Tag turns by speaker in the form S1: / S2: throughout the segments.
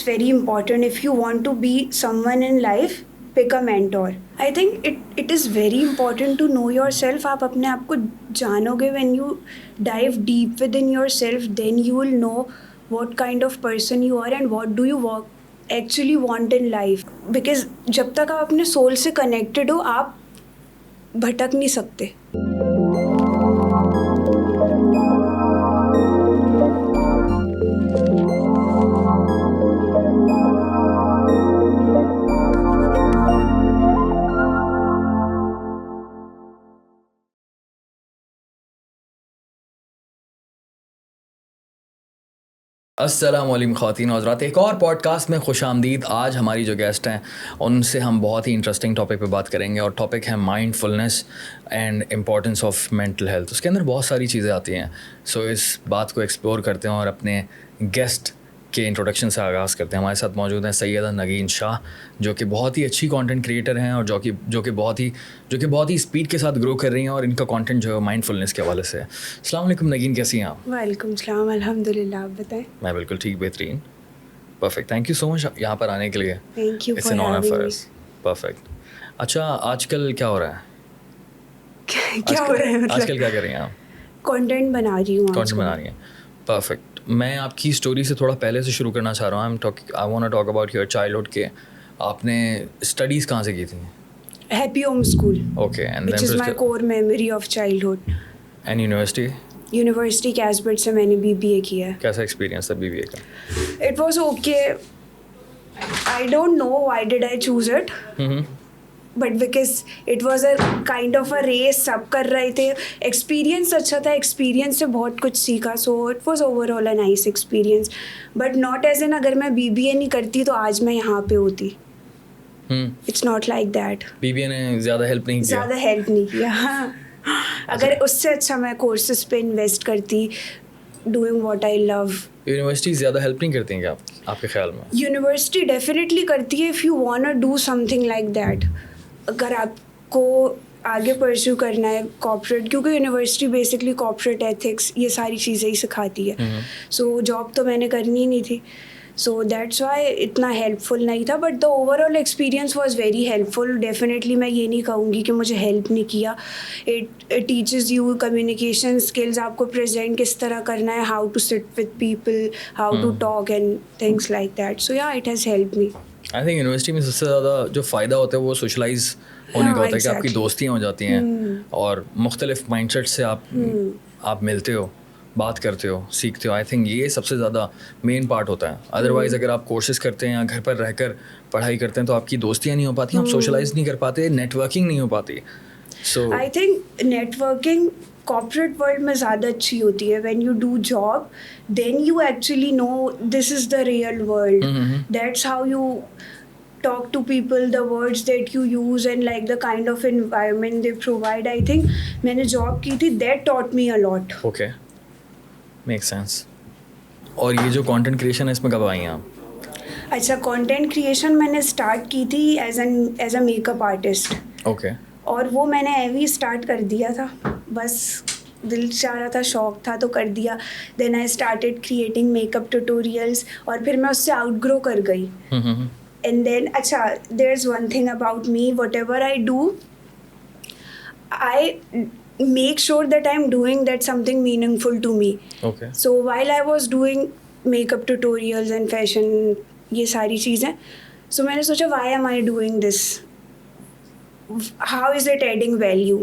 S1: very important. If you want to be someone in life, pick a mentor. I think it is very important to know yourself. आप अपने आप को जानोगे when you dive deep within yourself, then you will know what kind of person you are and what do you actually want in life. Because जब तक आप अपने soul से connected हो, आप भटक नहीं सकते.
S2: अस्सलाम वालेकुम ख़वातीन और हज़रात, एक और पॉडकास्ट में खुश आमदीद। आज हमारी जो गेस्ट हैं उनसे हम बहुत ही इंटरेस्टिंग टॉपिक पे बात करेंगे और टॉपिक है mindfulness and importance of mental health. उसके अंदर बहुत सारी चीज़ें आती हैं। सो इस बात को एक्सप्लोर करते हैं और अपने गेस्ट के इंट्रोडक्शन से आगाज़ करते हैं। हमारे साथ मौजूद हैं सैयदा नगीन शाह, जो कि बहुत ही अच्छी कंटेंट क्रिएटर हैं और जो कि बहुत ही स्पीड के साथ ग्रो कर रही हैं और इनका कंटेंट जो है माइंडफुलनेस के हवाले से है। अस्सलाम वालेकुम नगीन, कैसी हैं आप?
S1: वालेकुम सलाम, अल्हम्दुलिल्लाह, आप बताएं।
S2: मैं बिल्कुल ठीक, बेहतरीन, perfect. Thank you so much यहाँ पर आने के लिए।
S1: Thank you
S2: it's
S1: for
S2: an honour for
S1: having
S2: us. Perfect. अच्छा, आजकल क्या हो रहा है?
S1: मी। क्या हो रहा है मतलब?
S2: आजकल क्या कर रही हैं आप?
S1: कंटेंट बना रही हूँ।
S2: कंटेंट बना रही हैं, परफेक्ट। मैं आपकी स्टोरी से थोड़ा पहले से शुरू करना चाह रहा हूँ। I want to talk about your childhood के आपने स्टडीज़ कहाँ से की थी?
S1: Happy home school,
S2: okay, and
S1: which is my core memory of childhood.
S2: And
S1: university कैसबर्ड से मैंने बीबीए किया है।
S2: कैसा एक्सपीरियंस था बीबीए का?
S1: It was okay. I don't know why did I choose it, but because it was a kind of a race, सब कर रहे थे। एक्सपीरियंस अच्छा था, एक्सपीरियंस से बहुत कुछ सीखा। So it was overall a nice experience, but not as an अगर मैं बीबीए नहीं करती तो आज मैं यहाँ पे होती। It's not like that.
S2: BBA ने ज़्यादा हेल्प नहीं
S1: किया। हाँ, अगर उससे अच्छा मैं कोर्सेज पे इन्वेस्ट करती, doing what I love.
S2: University ज़्यादा हेल्प नहीं करती हैं क्या आपके ख्याल में?
S1: यूनिवर्सिटी डेफिनेटली करती है if you want to do something like that. अगर आपको आगे परस्यू करना है कॉर्पोरेट, क्योंकि यूनिवर्सिटी बेसिकली कॉर्पोरेट एथिक्स ये सारी चीज़ें ही सिखाती है। सो जॉब तो मैंने करनी ही नहीं थी, सो दैट्स वाई इतना हेल्पफुल नहीं था। But the overall experience was very helpful. Definitely मैं ये नहीं कहूँगी कि मुझे हेल्प नहीं किया। It teaches you communication skills, आपको प्रेजेंट किस तरह करना है, how to sit with people, how to talk and things like that. So yeah, it has help me.
S2: I think university में सबसे ज़्यादा जो फ़ायदा होता है वो सोशलाइज होने का होता है कि आपकी दोस्तियाँ हो जाती हैं और मुख्तलिफ माइंडसेट से आप मिलते हो, बात करते हो, सीखते हो। आई थिंक ये सबसे ज़्यादा मेन पार्ट होता है। अदरवाइज़ अगर आप कोर्सेज करते हैं या घर पर रहकर पढ़ाई करते हैं तो आपकी दोस्तियाँ नहीं हो पाती, आप सोशलाइज नहीं कर पाते, नेटवर्किंग नहीं हो पाती। So
S1: I think networking corporate world में ज़्यादा अच्छी होती है। When you do job then you actually know this is the real world. That's how you talk to people, the words that you use and like the kind of environment they provide. I think मैंने job की थी, that taught me a lot.
S2: Okay, make sense. और ये जो content creation है इसमें कब आई हैं आप?
S1: अच्छा, कंटेंट क्रिएशन मैंने स्टार्ट की थी as a makeup artist.
S2: Okay.
S1: और वो मैंने एवी स्टार्ट कर दिया था, बस दिल चाह रहा था, शौक था तो कर दिया। Then I started creating makeup tutorials और फिर मैं उससे आउटग्रो कर गई। And then, acha, there's one thing about me, whatever I do, I make sure that I'm doing that something meaningful to me.
S2: Okay.
S1: So while I was doing makeup tutorials and fashion, ये सारी चीज़ें, so मैंने सोचा why am I doing this? How is it adding value?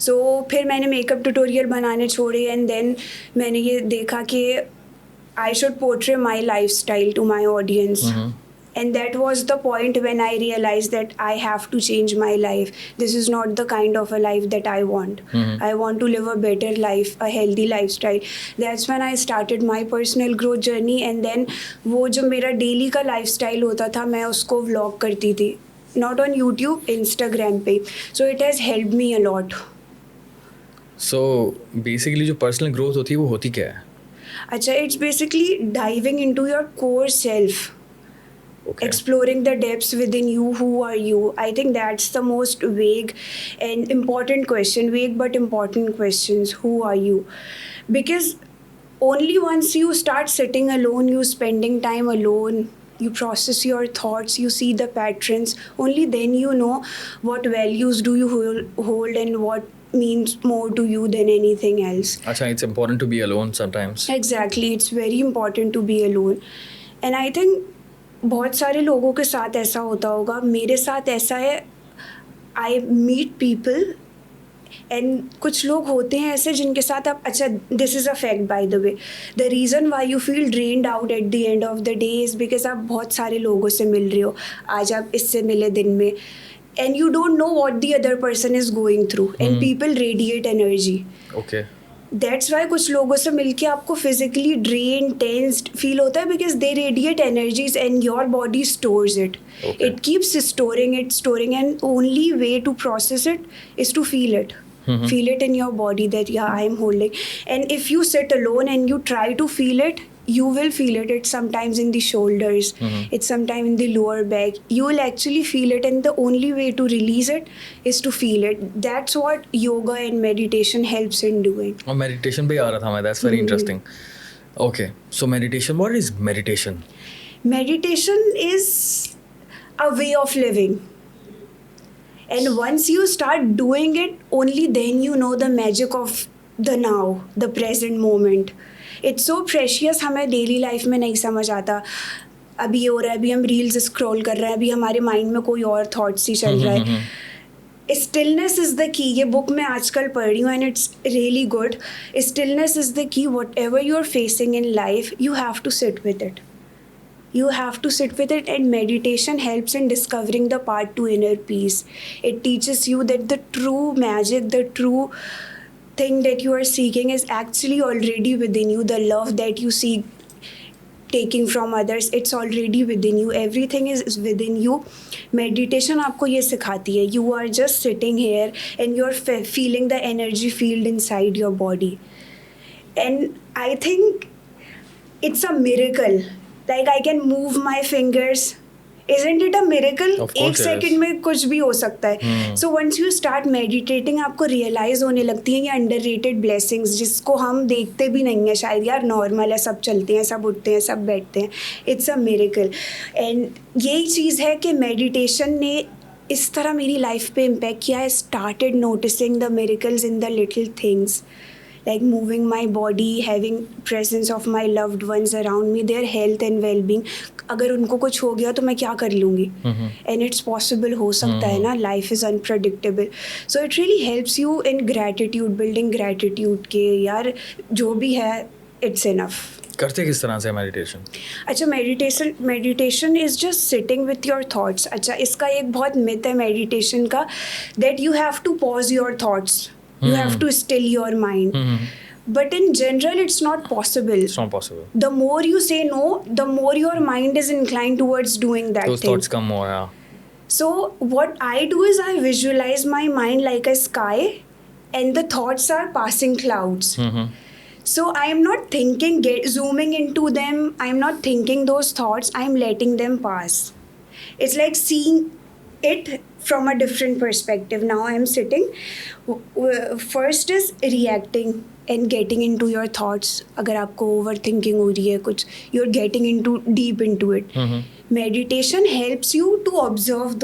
S1: So फिर मैंने makeup tutorial बनाने छोड़े and then मैंने ये देखा कि I should portray my lifestyle to my audience. And that was the point when I realized that I have to change my life. This is not the kind of a life that I want. I want to live a better life, a healthy lifestyle. That's when I started my personal growth journey. And then वो जो मेरा daily का lifestyle होता था, मैं उसको vlog करती थी. Not on YouTube, Instagram पे. So it has helped me a lot.
S2: So basically जो personal growth होती है वो होती क्या है?
S1: अच्छा, it's basically diving into your core self.
S2: Okay.
S1: Exploring the depths within you. Who are you? I think that's the most vague and important question. Vague but important questions. Who are you? Because only once you start sitting alone, you spending time alone, you process your thoughts, you see the patterns, only then you know what values do you hold and what means more to you than anything else.
S2: Acha, it's important to be alone sometimes.
S1: Exactly, it's very important to be alone. And I think बहुत सारे लोगों के साथ ऐसा होता होगा, मेरे साथ ऐसा है, आई मीट पीपल एंड कुछ लोग होते हैं ऐसे जिनके साथ आप, अच्छा this is a fact by the way, the reason why you feel drained out at the end of the day is because आप बहुत सारे लोगों से मिल रहे हो, आज आप इससे मिले दिन में, and you don't know what the other person is going through, and people radiate energy.
S2: Okay.
S1: That's why कुछ लोगों से मिलके आपको physically drained, tensed feel होता है because they radiate energies and your body stores it.
S2: Okay.
S1: It keeps storing, and only way to process it is to feel it. Feel it in your body that yeah, I am holding. And if you sit alone and you try to feel it, you will feel it. It's sometimes in the shoulders, it's sometimes in the lower back. You will actually feel it, and the only way to release it is to feel it. That's what yoga and meditation helps in doing.
S2: और meditation पे आ रहा था मैं, that's very interesting. Okay, so meditation, what is meditation?
S1: Meditation is a way of living. And once you start doing it, only then you know the magic of the now, the present moment. It's so precious, हमें daily life में नहीं समझ आता. अभी ये हो रहा है, अभी हम रील्स स्क्रॉल कर रहे हैं, अभी हमारे माइंड में कोई और थॉट्स ही चल रहा है. स्टिलनेस इज़ द की. ये बुक मैं आजकल पढ़ रही हूँ and it's really good. Stillness is the key. Whatever you are facing in life, you have to sit with it. You have to sit with it, and meditation helps in discovering the path to inner peace. It teaches you that the true magic, the true thing that you are seeking is actually already within you. The love that you seek taking from others, it's already within you. Everything is within you. Meditation आपको ये सिखाती है. You are just sitting here and you're feeling the energy field inside your body. And I think it's a miracle. Like I can move my fingers. Isn't it a miracle?
S2: Of course
S1: एक second में कुछ भी हो सकता है. So once you start meditating, आपको realize होने लगती हैं ये underrated blessings जिसको हम देखते भी नहीं हैं शायद. यार नॉर्मल है, सब चलते हैं, सब उठते हैं, सब बैठते हैं. It's a miracle. And यही चीज़ है कि meditation ने इस तरह मेरी लाइफ पे इम्पैक्ट किया. I started noticing the miracles in the little things. Like moving my body, having presence of my loved ones around me, their health and well-being. अगर उनको कुछ हो गया तो मैं क्या कर लूँगी? And it's possible, हो सकता है ना. Life is unpredictable. So it really helps you in gratitude, building gratitude के यार जो भी है, it's enough.
S2: करते किस तरह से मेडिटेशन?
S1: अच्छा, meditation is just sitting with your thoughts. अच्छा, इसका एक बहुत मिथ है मेडिटेशन का, that you have to pause your thoughts. You have to still your mind. But in general, it's not possible.
S2: It's not possible.
S1: The more you say no, the more your mind is inclined towards doing that
S2: Those
S1: thing.
S2: thoughts come more, yeah.
S1: So what I do is I visualize my mind like a sky, and the thoughts are passing clouds. So I am not thinking, zooming into them. I am not thinking those thoughts. I am letting them pass. It's like seeing it from a different perspective. Now I am sitting. First is reacting and getting into your thoughts. अगर आपको overthinking हो रही है कुछ, you're getting deep into it. Meditation helps you to observe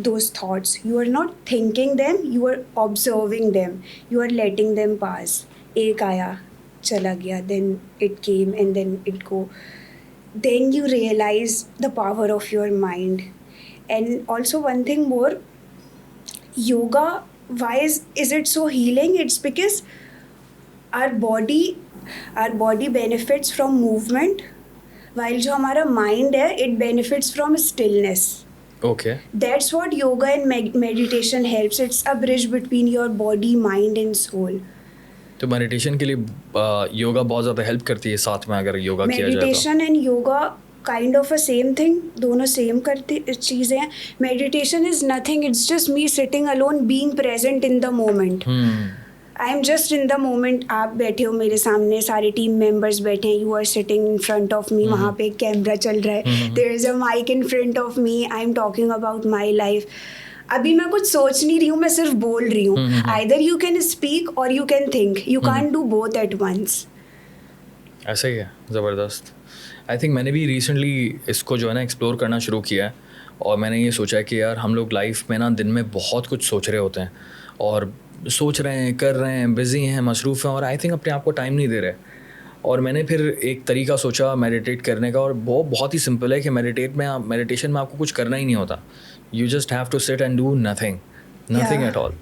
S1: those thoughts. You are not thinking them, you are observing them. You are letting them pass. एक आया, चला गया, then it came and then it go. Then you realize the power of your mind. And also one thing more, yoga, why is it so healing? It's because our body benefits from movement, while जो हमारा mind है, it benefits from stillness.
S2: Okay.
S1: That's what yoga and meditation helps. It's a bridge between your body, mind and soul.
S2: तो meditation के लिए योगा बहुत ज़्यादा help करती है साथ में अगर योगा किया जाए तो.
S1: Meditation and yoga kind of a same thing, दोनों सेम करती चीज़ें हैं. Meditation is nothing, it's just me sitting alone, being present in the moment. I am just in the moment. आप बैठे हो मेरे सामने, सारे टीम मेंबर्स बैठे हैं, you are sitting in front of me. वहाँ पे एक कैमरा चल रहा है, there is a mic in front of me. I am talking about my life. अभी मैं कुछ सोच नहीं रही हूँ, मैं सिर्फ बोल रही हूँ. Either you can speak or you can think. You can't do both at once.
S2: ऐसा ही है, ज़बरदस्त. आई थिंक मैंने भी रिसेंटली इसको जो है ना एक्सप्लोर करना शुरू किया है, और मैंने ये सोचा है कि यार हम लोग लाइफ में ना दिन में बहुत कुछ सोच रहे होते हैं, और सोच रहे हैं, कर रहे हैं, बिज़ी हैं, मसरूफ़ हैं, और आई थिंक अपने आप को टाइम नहीं दे रहे. और मैंने फिर एक तरीका सोचा मेडिटेट करने का, और वो बहुत ही सिंपल है कि मेडिटेशन में आपको कुछ करना ही नहीं होता. You just have to sit and do nothing at all.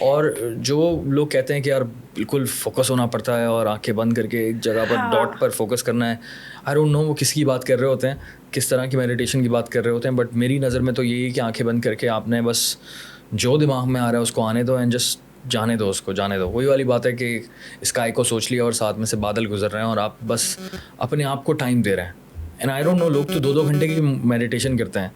S2: और जो लोग कहते हैं कि यार बिल्कुल फोकस होना पड़ता है और आंखें बंद करके एक जगह पर डॉट पर फोकस करना है, आई डोंट नो वो किसकी बात कर रहे होते हैं, किस तरह की मेडिटेशन की बात कर रहे होते हैं. बट मेरी नज़र में तो यही है कि आंखें बंद करके आपने बस जो दिमाग में आ रहा है उसको आने दो, एंड जस्ट जाने दो, उसको जाने दो. वही वाली बात है कि स्काई को सोच लिया और साथ में से बादल गुजर रहे हैं और आप बस अपने आप को टाइम दे रहे हैं. एंड आई डोंट नो, लोग तो 2-2 घंटे की मेडिटेशन करते हैं.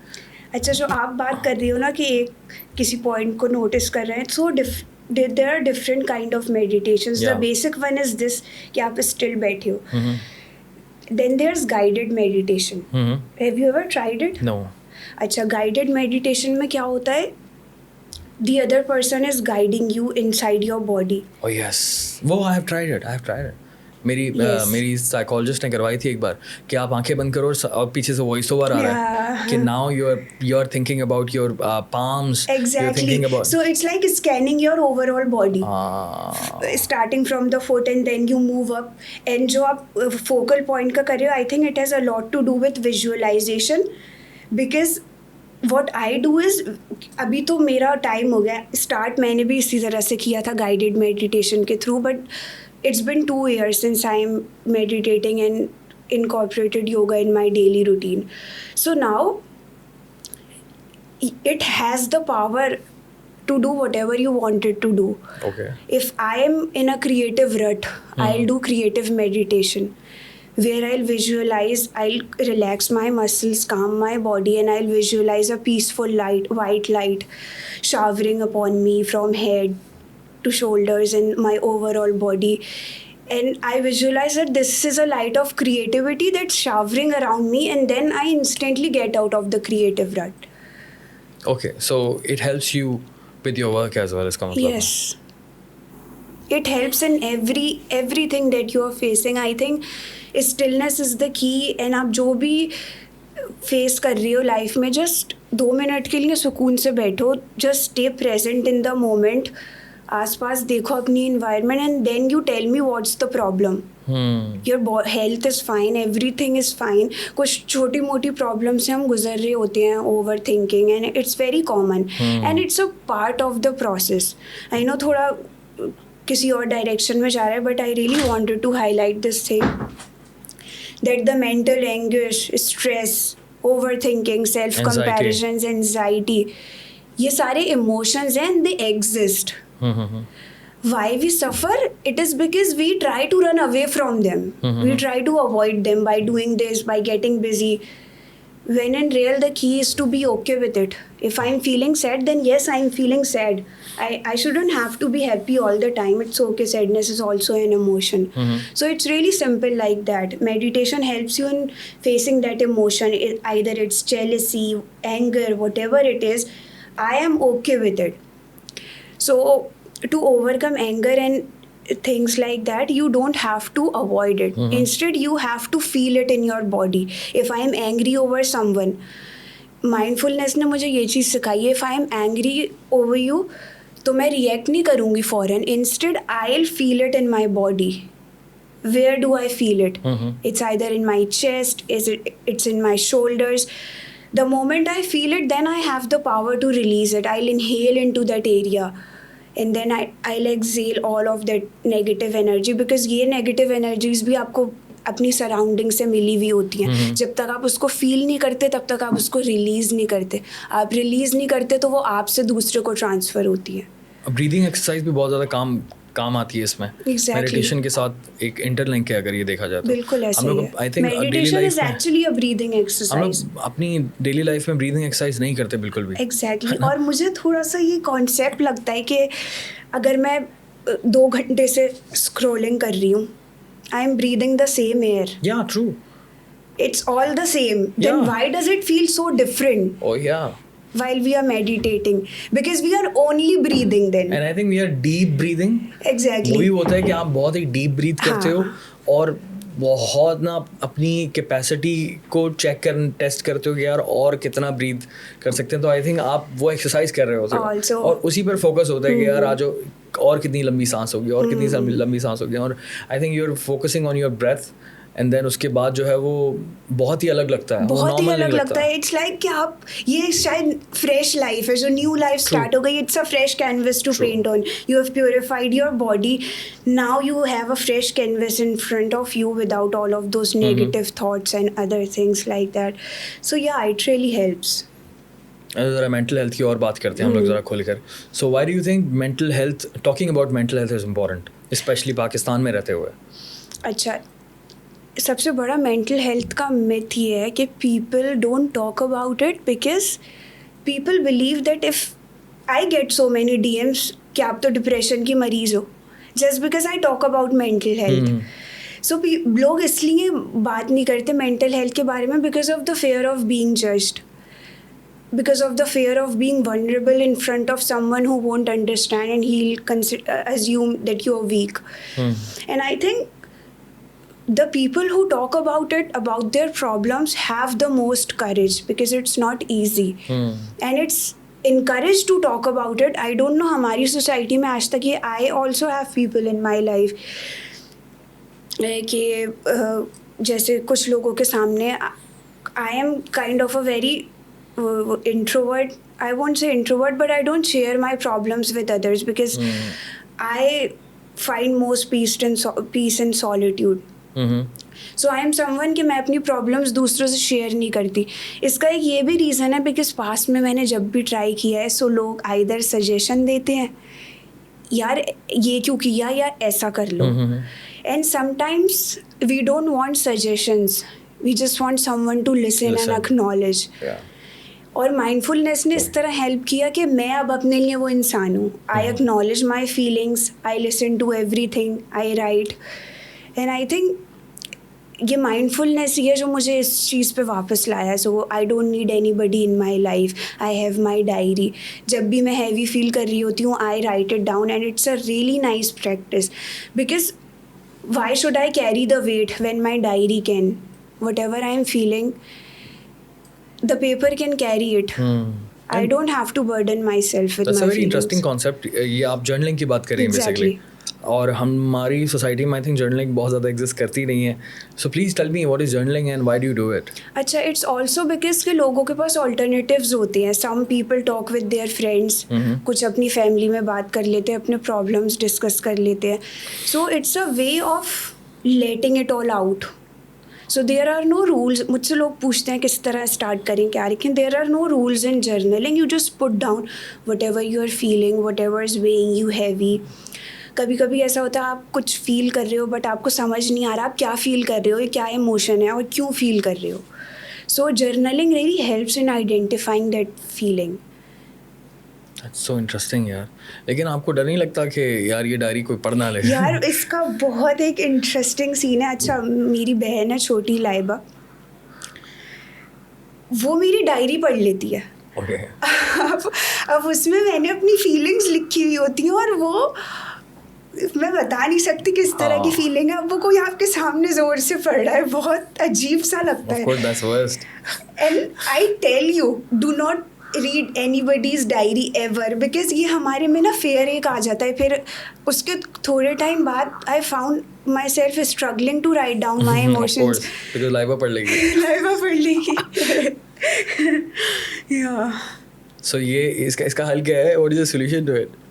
S1: अच्छा, जो आप बात कर रही हो ना कि एक किसी पॉइंट को नोटिस कर रहे हैं, so there are different kind of meditations. The basic one is this कि आप स्टिल बैठे हो. Then there is guided meditation. Have you ever tried it?
S2: No.
S1: अच्छा, गाइडेड मेडिटेशन में क्या होता है, the other person is guiding you inside your body.
S2: Oh yes, वो I have tried it. मेरी साइकोलॉजिस्ट ने करवाई थी एक बार कि आप आंखें बंद करो और पीछे से वॉइस ओवर आ रहा है कि now you are thinking about your palms.
S1: Exactly.
S2: You're thinking about,
S1: so it's like scanning your overall body. Starting from the foot and then you move up. And जो आप focal point का कर रहे हो, I think it has a lot to do with visualization, because what I do is, अभी तो मेरा time हो गया, स्टार्ट मैंने भी इसी तरह से किया था गाइडेड मेडिटेशन के through, but it's been 2 years since I'm meditating and incorporated yoga in my daily routine. So now it has the power to do whatever you want it to do.
S2: okay.
S1: If I am in a creative rut, I'll do creative meditation where I'll visualize, I'll relax my muscles, calm my body, and I'll visualize a peaceful light, white light showering upon me from head to shoulders and my overall body. And I visualize that this is a light of creativity that's showering around me, and then I instantly get out of the creative rut.
S2: Okay, so it helps you with your work as well, इसका मतलब.
S1: Yes. It helps in everything that you are facing. I think stillness is the key. And आप जो भी face कर रही हो life में, just 2 minute के लिए सुकून से बैठो, just stay present in the moment. आसपास देखो अपनी environment, and then you tell me what's the problem. Your health is fine, everything is fine. कुछ छोटी मोटी प्रॉब्लम से हम गुजर रहे होते हैं, overthinking, and it's very common, and it's a part of the process. I know थोड़ा किसी और डायरेक्शन में जा रहा है, but I really wanted to highlight this thing that the mental anguish, stress, overthinking, self-comparisons, anxiety, ये सारे emotions हैं, they exist. Why we suffer? It is because we try to run away from them. We try to avoid them by doing this, by getting busy. When in real, the key is to be okay with it. If I'm feeling sad, then yes, I'm feeling sad. I shouldn't have to be happy all the time. It's okay. Sadness is also an emotion. So it's really simple like that. Meditation helps you in facing that emotion. Either it's jealousy, anger, whatever it is. I am okay with it. So to overcome anger and things like that, you don't have to avoid it. Instead, you have to feel it in your body. If I am angry over someone, mindfulness ने मुझे ये चीज़ सिखाई है. If I am angry over you, तो मैं react नहीं करूँगी फौरन. Instead, I'll feel it in my body. Where do I feel it? It's either in my chest, it's in my shoulders. The moment I feel it, then I have the power to release it. I'll inhale into that area. And then I'll exhale all of that negative energy, because ये negative energies भी आपको अपनी surrounding से मिली हुई होती हैं. जब तक आप उसको फील नहीं करते, तब तक आप उसको रिलीज़ नहीं करते. आप रिलीज़ नहीं करते तो वो आपसे दूसरे को ट्रांसफ़र होती है.
S2: ब्रीदिंग एक्सरसाइज भी बहुत ज़्यादा काम आती है इसमें. मेडिटेशन के साथ एक इंटरलिंक है अगर ये देखा जाए तो.
S1: बिल्कुल ऐसा
S2: हम
S1: ही
S2: लोग
S1: है.
S2: I think
S1: meditation is actually a breathing
S2: हम
S1: एक्सरसाइज.
S2: लोग अपनी डेली लाइफ में ब्रीदिंग एक्सरसाइज नहीं करते बिल्कुल भी.
S1: एग्जैक्टली. और मुझे थोड़ा सा ये कॉन्सेप्ट लगता है कि अगर मैं 2 घंटे से स्क्रॉलिंग कर रही हूँ, I am breathing the same air.
S2: या true.
S1: It's all the same. Then
S2: Yeah.
S1: why does it feel so different
S2: Oh yeah.
S1: while we are meditating? Because we are only breathing then.
S2: And I think we are deep breathing.
S1: Exactly.
S2: वही होता है कि आप बहुत ही deep breath करते हो और बहुत ना अपनी कैपेसिटी को टेस्ट करते हो कि यार और कितना ब्रीथ कर सकते हैं, तो आई थिंक आप वो एक्सरसाइज कर रहे होते हो
S1: Also-
S2: और उसी पर फोकस होता है कि यार आज और कितनी लंबी सांस होगी और कितनी लंबी सांस होगी, और I think you are focusing on your breath and then उसके बाद जो है वो बहुत ही अलग लगता है, वो
S1: बहुत ही
S2: normal
S1: अलग
S2: नहीं
S1: लगता है. इट्स लाइक कि आप, ये शायद फ्रेश लाइफ है, जो न्यू लाइफ स्टार्ट हो गई. It's a fresh canvas to paint on. You have purified your body. Now you have a fresh canvas in front of you without all of those negative thoughts and other things like that. So yeah, it really helps.
S2: ज़रा mental health की और बात करते हैं हम लोग ज़रा खोलकर. So why do you think mental health, talking about mental health is important, specially Pakistan में रहते हुए?
S1: अच्छा, सबसे बड़ा मेंटल हेल्थ का मिथ ये है कि people don't talk about it because people believe that if I get so many DMs कि आप तो डिप्रेशन की मरीज हो, just because I talk about mental health. So लोग इसलिए बात नहीं करते मेंटल हेल्थ के बारे में because of the fair of being judged, because of the fear of being vulnerable in front of someone who won't understand and he'll assume that you're weak. And I think the people who talk about it, about their problems, have the most courage because it's not easy. And it's encouraged to talk about it. I don't know हमारी society में आज तक ये, I also have people in my life कि जैसे कुछ लोगों के सामने I am kind of a very introvert. I won't say introvert, but I don't share my problems with others because I find most peace in solitude. So I am someone कि मैं अपनी problems दूसरों से share नहीं करती. इसका एक ये भी reason है because past में मैंने जब भी try किया है, so लोग either suggestion देते हैं, यार ये क्यों किया, या ऐसा कर लो. And sometimes we don't want suggestions. We just want someone to listen and acknowledge.
S2: Yeah.
S1: और माइंडफुलनेस ने इस तरह हेल्प किया कि मैं अब अपने लिए वो इंसान हूँ. I acknowledge my feelings, I listen to everything, I write. And I think ये माइंडफुलनेस ही है जो मुझे इस चीज़ पे वापस लाया. So I don't need anybody in my life. I have my diary. जब भी मैं हैवी फील कर रही होती हूँ, I write it down and it's a really nice practice because why should I carry the weight when my diary can. whatever I am feeling, the paper can carry it. I don't have to burden myself with
S2: That's
S1: my
S2: a very
S1: feelings.
S2: interesting concept. ये आप journaling की बात कर रही हैं
S1: Exactly.
S2: Basically, और हमारी society में आई थिंक जर्नलिंग बहुत ज़्यादा एग्जिस्ट करती नहीं है. So please tell me what is journaling and why do you do it?
S1: अच्छा, इट्स ऑल्सो बिकॉज के लोगों के पास ऑल्टरनेटिव्स होते हैं. Some people talk with their friends, कुछ अपनी फैमिली में बात कर लेते हैं, अपने प्रॉब्लम्स डिस्कस कर लेते हैं. So it's a way of letting it all out. So there are no rules. मुझसे लोग पूछते हैं किस तरह स्टार्ट करें, क्या लिखें. There are no rules in journaling. You just put down whatever you are feeling, whatever is weighing you heavy. कभी कभी ऐसा होता है आप कुछ फील कर रहे हो बट आपको समझ नहीं आ रहा आप क्या फील कर रहे हो, ये क्या इमोशन है और क्यों फील कर रहे हो. So journaling really helps in identifying that feeling.
S2: That's so interesting यार. लेकिन आपको डर नहीं लगता कि यार ये डायरी कोई पढ़ ना ले?
S1: यार इसका बहुत एक इंटरेस्टिंग सीन है. अच्छा, मेरी बहन है छोटी, लाइबा, वो मेरी डायरी पढ़ लेती है.
S2: Okay.
S1: अब उसमें मैंने अपनी फीलिंग्स लिखी हुई होती हैं और वो मैं बता नहीं सकती किस तरह की फीलिंग है. अब वो कोई आपके सामने जोर से पढ़ रहा है, बहुत अजीब सा लगता है.
S2: Of course, that's worst.
S1: And I tell you, do not read anybody's diary ever because ये हमारे में ना फेयर एक आ जाता है. फिर उसके थोड़े टाइम बाद I found myself struggling to write down my emotions.
S2: Because Laiba पढ़ लेगी.
S1: लाइबा पढ़ लेगी. या
S2: So ये इसका हल क्या है? What is the solution to it?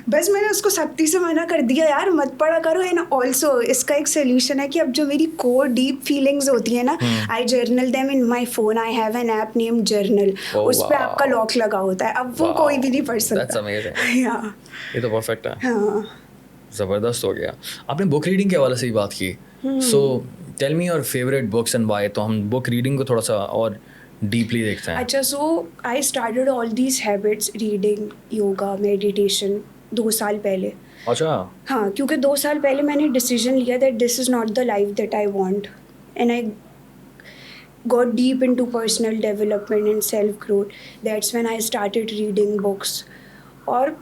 S1: बस मैंने उसको सख्ती से मना कर दिया, यार मत पढ़ा करो. एंड ऑल्सो इसका एक सोल्यूशन है कि अब जो मेरी कोर डीप फीलिंग्स होती है ना, I journal them in my phone. I have an app name journal. उस पर आपका लॉक लगा होता है. अब वो कोई भी नहीं पढ़ सकता.
S2: That's amazing.
S1: या
S2: ये तो परफेक्ट है.
S1: हाँ.
S2: ज़बरदस्त हो गया. आपने बुक रीडिंग के हवाले से ही बात की. So tell me your favourite books and why. तो हम बुक रीडिंग को थोड़ा सा और डीपली देखते हैं.
S1: अच्छा, so I started all these habits, reading, yoga, meditation 2 साल पहले.
S2: अच्छा.
S1: हाँ, क्योंकि 2 साल पहले मैंने डिसीजन लिया that this is not the life that I want. And I got deep into personal development and self growth. That's when I started reading books. और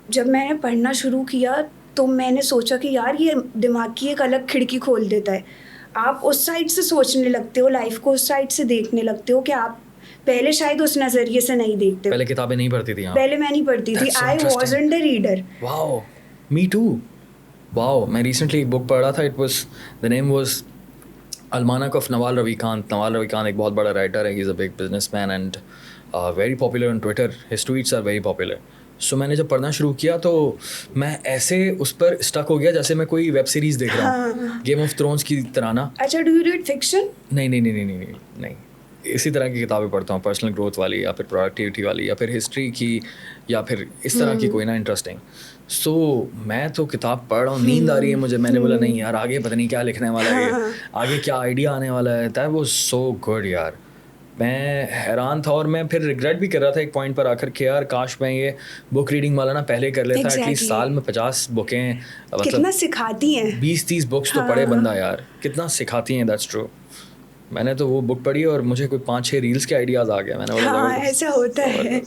S1: जब मैंने पढ़ना शुरू किया तो मैंने सोचा कि यार ये दिमाग की एक अलग खिड़की खोल देता है. आप उस साइड से सोचने लगते हो, लाइफ को उस साइड से देखने लगते हो कि आप पहले शायद उस नज़रिए से नहीं देखते।
S2: पहले किताबें नहीं पढ़ती थी आप?
S1: पहले मैं नहीं पढ़ती थी, I wasn't a reader.
S2: Wow, me too. Wow, मैं रिसेंटली एक बुक पढ़ रहा था, the name was Almanack of Naval Ravikant. Naval Ravikant एक बहुत बड़ा राइटर है, he is a big businessman and very popular on Twitter, his tweets are very popular. So मैंने जब पढ़ना शुरू किया तो मैं ऐसे उस पर स्टक हो गया जैसे मैं कोई वेब सीरीज़ देख रहा हूँ, गेम ऑफ थ्रोन्स की तरह ना।
S1: अच्छा, डू यू रीड फिक्शन?
S2: नहीं, इसी तरह की किताबें पढ़ता हूँ, पर्सनल ग्रोथ वाली या फिर प्रोडक्टिविटी वाली या फिर हिस्ट्री की या फिर इस तरह की कोई ना इंटरेस्टिंग। सो मैं तो किताब पढ़ रहा हूँ, नींद आ रही है मुझे, मैंने बोला नहीं यार आगे पता नहीं क्या लिखने वाला है, आगे क्या आइडिया आने वाला है। दैट वाज सो गुड यार, मैं हैरान था और मैं फिर रिग्रेट भी कर रहा था एक पॉइंट पर आकर कि यार काश मैं ये बुक रीडिंग वाला ना पहले कर लेता। एटलीस्ट साल में 50 बुकें, मतलब
S1: कितना सिखाती हैं।
S2: 20-30 बुक्स तो पढ़े बंदा यार, कितना सिखाती हैं। That's true. मैंने तो वो बुक पढ़ी और मुझे कोई 5-6 रील्स के आइडियाज़ आ गए। मैंने बोला
S1: ऐसा होता है।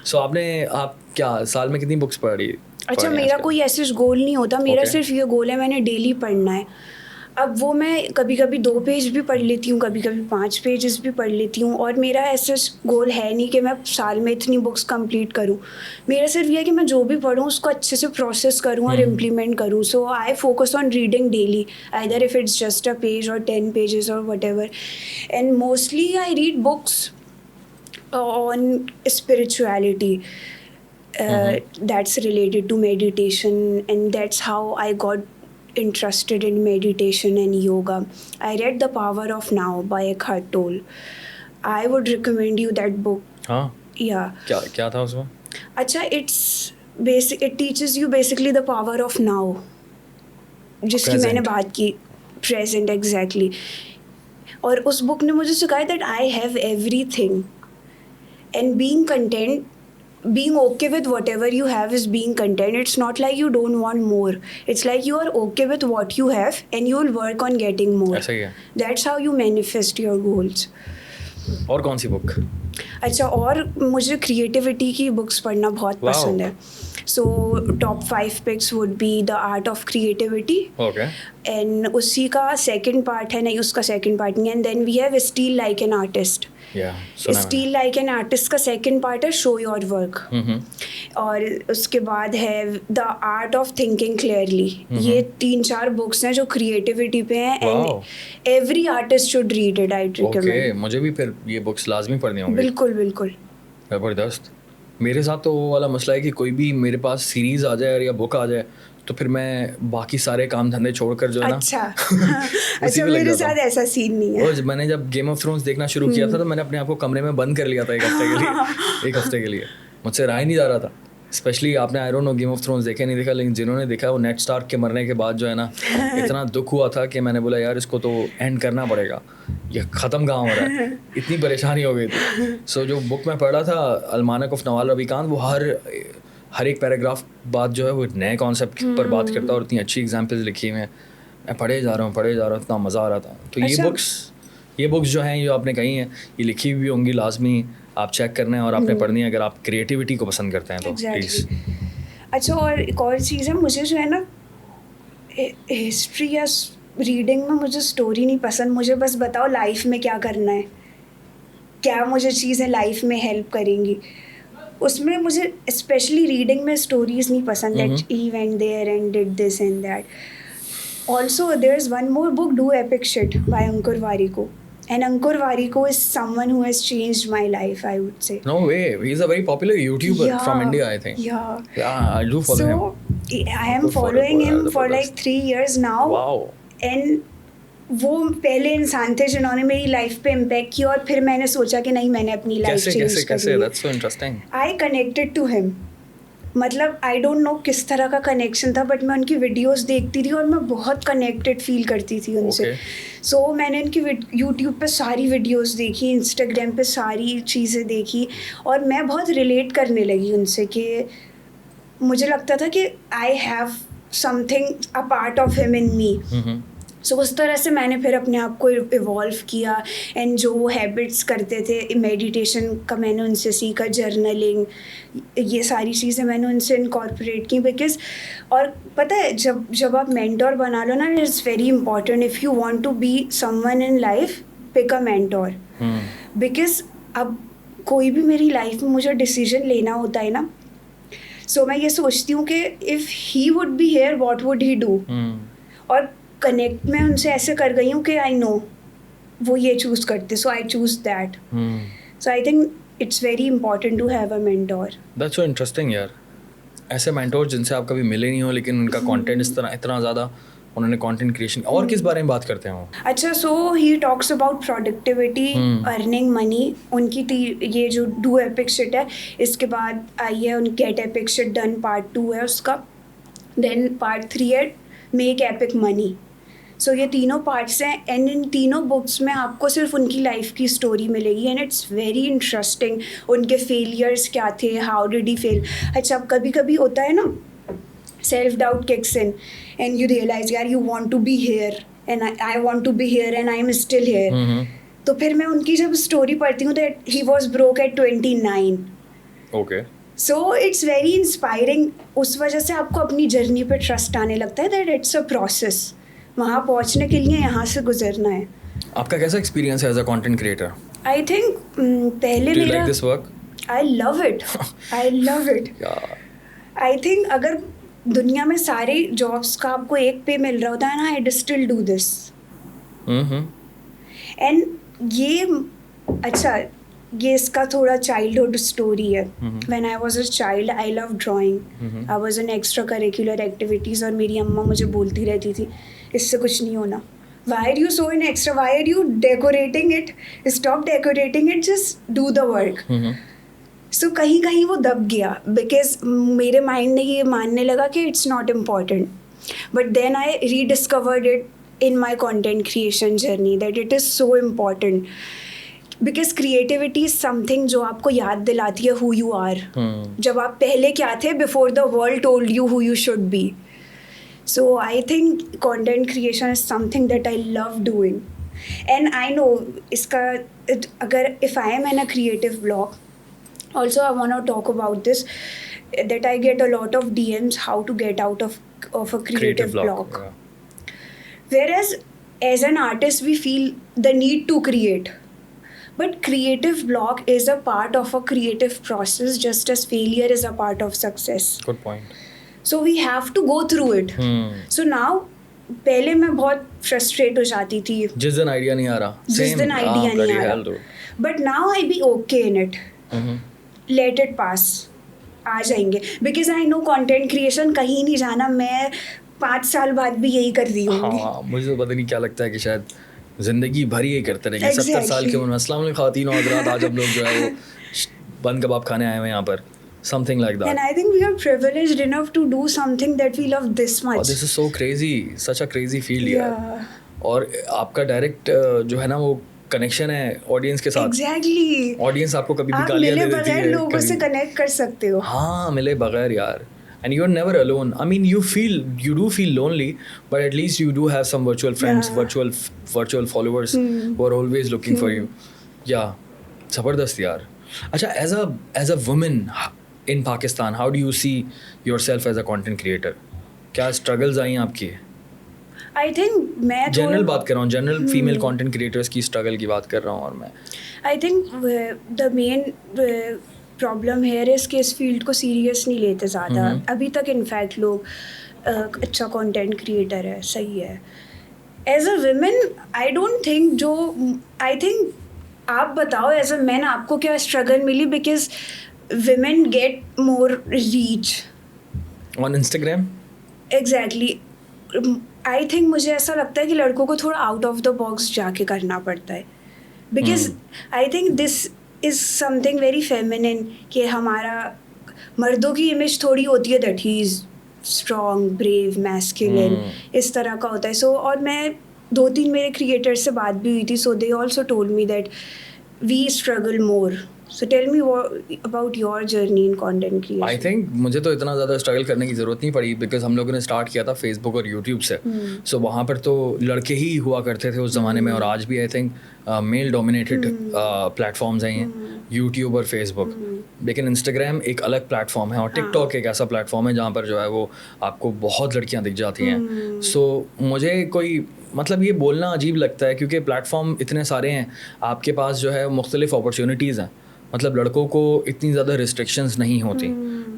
S2: सो आप क्या साल में कितनी बुक्स पढ़ी?
S1: अच्छा, मेरा कोई ऐसे गोल नहीं होता, मेरा सिर्फ ये गोल है मैंने डेली पढ़ना है। अब वो मैं कभी कभी 2 पेज भी पढ़ लेती हूँ, कभी कभी 5 पेजेस भी पढ़ लेती हूँ, और मेरा ऐसा गोल है नहीं कि मैं साल में इतनी बुक्स कंप्लीट करूँ। मेरा सिर्फ ये है कि मैं जो भी पढूँ उसको अच्छे से प्रोसेस करूँ और इम्प्लीमेंट करूँ। So I focus on reading daily, either if it's just a page और 10 पेजेस और whatever. And mostly I read books on spirituality that's related to meditation, and that's how I got interested in meditation and yoga. I read The Power of Now by Eckhart Tolle. I would recommend you that book.
S2: हाँ,
S1: Yeah.
S2: क्या था उसमें?
S1: अच्छा, it teaches you basically the power of now, जिसकी मैंने बात की, present exactly. और उस बुक ने मुझे सिखाया that I have everything, and being content, being okay with whatever you have is being content. It's not like you don't want more. It's like you are okay with what you have and you will work on getting more.
S2: ऐसा ही है।
S1: That's how you manifest your goals.
S2: और कौन सी book?
S1: अच्छा, और मुझे creativity की books पढ़ना बहुत पसंद है। So top 5 picks would be The Art of Creativity.
S2: Okay.
S1: And उसी का second part है, नहीं उसका second part नहीं है। And then we have Steal Like an Artist. Steal Like an Artist का second part है Show Your Work. और उसके बाद है The Art of Thinking Clearly. ये 3-4 बुक्स हैं जो क्रिएटिविटी पे हैं, and every artist should read it. I'd recommend.
S2: Okay, मुझे भी फिर ये बुक्स लाजमी पढ़नी होंगी।
S1: बिल्कुल।
S2: ज़बरदस्त। मेरे साथ तो वो वाला मसला है कि कोई भी मेरे पास सीरीज़ आ जाए या बुक आ जाए तो फिर मैं बाकी सारे काम धंधे छोड़कर जो है ना
S1: अच्छा मेरे साथ ऐसा सीन नहीं है।
S2: मैंने जब गेम ऑफ थ्रोन्स देखना शुरू किया था तो मैंने अपने आप को कमरे में बंद कर लिया था एक हफ्ते के लिए। मुझसे रहा ही नहीं जा रहा था। स्पेशली आपने आई don't no game of thrones देखे नहीं देखा, लेकिन जिन्होंने देखा वो नेड स्टार्क के मरने के बाद जो है ना इतना दुख हुआ था कि मैंने बोला यार इसको तो एंड करना पड़ेगा, ये ख़त्म कहाँ हो रहा है, इतनी परेशानी हो गई थी। सो जो बुक मैं पढ़ रहा था अलमानक ऑफ नवाल रविकांत, वो हर एक पैराग्राफ बाद जो है वो एक नए कॉन्सेप्ट पर बात करता है और इतनी अच्छी एग्जाम्पल्स लिखी हुई हैं। मैं पढ़े जा रहा हूँ, इतना मज़ा आ रहा था। तो ये बुक्स जो हैं जो आपने कही हैं ये लिखी हुई होंगी, लाजमी आप चेक करना है और आपने पढ़नी है अगर आप क्रिएटिविटी को पसंद करते हैं तो प्लीज़।
S1: अच्छा, और एक और चीज़ है, मुझे जो है ना हिस्ट्री या रीडिंग में मुझे स्टोरी नहीं पसंद। मुझे बस बताओ लाइफ में क्या करना है, क्या मुझे चीज़ें लाइफ में हेल्प करेंगी। उसमें मुझे स्पेशली रीडिंग में स्टोरीज नहीं पसंद, that he went there and did this and that. Also there is one more book, do epic shit by Ankur Warikoo. And Ankur Warikoo is someone who has changed my life, I would say.
S2: No way. He's a very popular YouTuber from India, I think. Yeah, I do follow him.
S1: So, I am following him for like 3 years now.
S2: Wow.
S1: And वो पहले इंसान थे जिन्होंने मेरी life पे impact किया और फिर मैंने सोचा कि नहीं, मैंने अपनी लाइफ चेंज करनी है.
S2: That's so interesting.
S1: I connected to him. मतलब आई डोंट नो किस तरह का कनेक्शन था, बट मैं उनकी वीडियोस देखती थी और मैं बहुत कनेक्टेड फील करती थी उनसे. सो मैंने उनकी यूट्यूब पे सारी वीडियोस देखी, इंस्टाग्राम पे सारी चीज़ें देखी और मैं बहुत रिलेट करने लगी उनसे कि मुझे लगता था कि I have something a part of him in me. So उस तरह से मैंने फिर अपने आप को इवॉल्व किया एंड जो वो हैबिट्स करते थे मेडिटेशन का मैंने उनसे सीखा, जर्नलिंग, ये सारी चीज़ें मैंने उनसे इनकॉर्पोरेट की बिकॉज और पता है जब आप मेंटोर बना लो ना, it's very important if you want to be someone in life, pick a mentor because अब कोई भी मेरी लाइफ में मुझे डिसीजन लेना होता है ना, सो मैं ये सोचती हूँ कि if he would be here what would he do, और कनेक्ट मैं उनसे ऐसे कर गई हूँ कि आई नो वो ये चूज़ करते, so I choose that. So I think it's very important to have a mentor.
S2: That's so interesting यार. ऐसे मेंटोर जिनसे आप कभी मिले नहीं हो लेकिन उनका कंटेंट इतना ज़्यादा उन्होंने कंटेंट क्रिएशन. और किस बारे में बात करते हैं वो?
S1: अच्छा, so he talks about productivity, earning money. उनकी ये जो डू एपिक शिट है, इसके बाद आई है उन gate epic shit done part 2 है उसका, देन पार्ट 3 है मेक एपिक मनी. सो ये तीनों पार्ट्स हैं एंड इन तीनों बुक्स में आपको सिर्फ उनकी लाइफ की स्टोरी मिलेगी एंड इट्स वेरी इंटरेस्टिंग. उनके फेलियर्स क्या थे, हाउ डिड ही फेल. अच्छा, कभी कभी होता है ना, self doubt kicks in and you realize यार you want to be here and I want to be here and I am still here. तो फिर मैं उनकी जब स्टोरी पढ़ती हूँ that he was broke at 29.
S2: Okay.
S1: So it's very inspiring. उस वजह से आपको अपनी जर्नी पे ट्रस्ट आने लगता है दैट इट्स अ प्रोसेस. वहाँ पहुँचने के लिए यहाँ से गुजरना है.
S2: आपका कैसा एक्सपीरियंस है as a content creator?
S1: I think पहले
S2: Do you
S1: मेरा
S2: like this work?
S1: I love it. I love it. I think अगर दुनिया में सारे जॉब्स का आपको एक पे मिल रहा होता है ना, I still do this. And ये अच्छा, ये इसका थोड़ा चाइल्डहुड स्टोरी है. When I was a child I love drawing. I was in extra curricular activities और मेरी अम्मा मुझे बोलती रहती थी इससे कुछ नहीं होना. Why are you so in extra? Why are you decorating it? Stop decorating it, just do the work. सो कहीं कहीं वो दब गया बिकॉज मेरे माइंड ने ये मानने लगा कि it's not important. But then I rediscovered it in my content creation journey that it is so important because creativity is something जो आपको याद दिलाती है हु यू आर. जब आप पहले क्या थे before the world told you who you should be. So I think content creation is something that I love doing and I know इसका अगर if I am in a creative block. Also, I want to talk about this, that I get a lot of DMs how to get out of a creative block.
S2: Yeah.
S1: Whereas, as an artist, we feel the need to create. But creative block is a part of a creative process, just as failure is a part of success.
S2: Good point.
S1: So, we have to go through it. So, now, पहले मैं बहुत frustrate हो जाती थी
S2: जिस दिन idea नहीं आ रहा,
S1: जिस दिन आइडिया नहीं आ रहा. But now I be okay in it. Let it pass, आ जाएंगे because I know content creation कहीं नहीं जाना. मैं 5 साल बाद भी यही कर रही हूँ.
S2: हाँ, मुझे तो पता नहीं क्या लगता है कि शायद जिंदगी भर ही करते रहेंगे. 70 साल की उम्र में. अस्सलाम वालेकुम ख़वातीन और हज़रात, आज हम लोग जो है वो बंद कबाब खाने आए हुए हैं यहाँ पर. Something like that.
S1: And I think we are privileged enough to do something that we love this much.
S2: Oh, this is so crazy, such a crazy field यार. और आपका डायरेक्ट जो है ना वो कनेक्शन है ऑडियंस के साथ.
S1: Exactly.
S2: ऑडियंस आपको कभी भी गालियाँ दे देती है.
S1: आप मिले बगैर लोगों से कनेक्ट कर सकते हो.
S2: हाँ, मिले बगैर यार. And you're never alone. I mean, you do feel lonely, but at least you do have some virtual friends, virtual followers who are always looking for you. Yeah, ज़बरदस्त यार. अच्छा, as a woman in Pakistan, how do you see yourself as a content creator? क्या struggles आई आपकी?
S1: I think मैं
S2: general बात कर रहा हूँ, जनरल फीमेल कंटेंट क्रिएटर्स की स्ट्रगल की बात कर रहा हूँ. और मैं
S1: I think the main problem here is कि इस फील्ड को सीरियस नहीं लेते ज़्यादा. अभी तक इनफैक्ट लोग अच्छा कंटेंट क्रिएटर है, सही है. As a women I don't think जो आई थिंक आप बताओ एज अ मैन आपको क्या स्ट्रगल मिली because women get more reach
S2: on Instagram.
S1: Exactly. I think मुझे ऐसा लगता है कि लड़कों को थोड़ा आउट ऑफ द बॉक्स जाके करना पड़ता है because I think this is something very feminine कि हमारा मर्दों की इमेज थोड़ी होती है that he is strong, brave, masculine, इस तरह का होता है. सो और मैं 2-3 मेरे क्रिएटर से बात भी हुई थी, so they also told me that we struggle more So tell me about your journey in content creation.
S2: I think मुझे तो इतना ज़्यादा स्ट्रगल करने की ज़रूरत नहीं पड़ी बिकॉज हम लोगों ने स्टार्ट किया था फेसबुक और यूट्यूब से. सो वहाँ पर तो लड़के ही हुआ करते थे उस ज़माने में, और आज भी I think male dominated platforms हैं ये, यूट्यूब और फेसबुक. लेकिन इंस्टाग्राम एक अलग प्लेटफॉर्म है और टिकटॉक एक ऐसा प्लेटफॉर्म है जहाँ पर जो है वो आपको बहुत लड़कियाँ दिख जाती हैं. सो मुझे कोई मतलब ये बोलना अजीब लगता है क्योंकि प्लेटफॉर्म इतने सारे हैं, आपके पास जो है मुख्तलिफ अपॉर्चुनिटीज़ हैं. मतलब लड़कों को इतनी ज़्यादा रिस्ट्रिक्शंस नहीं होती,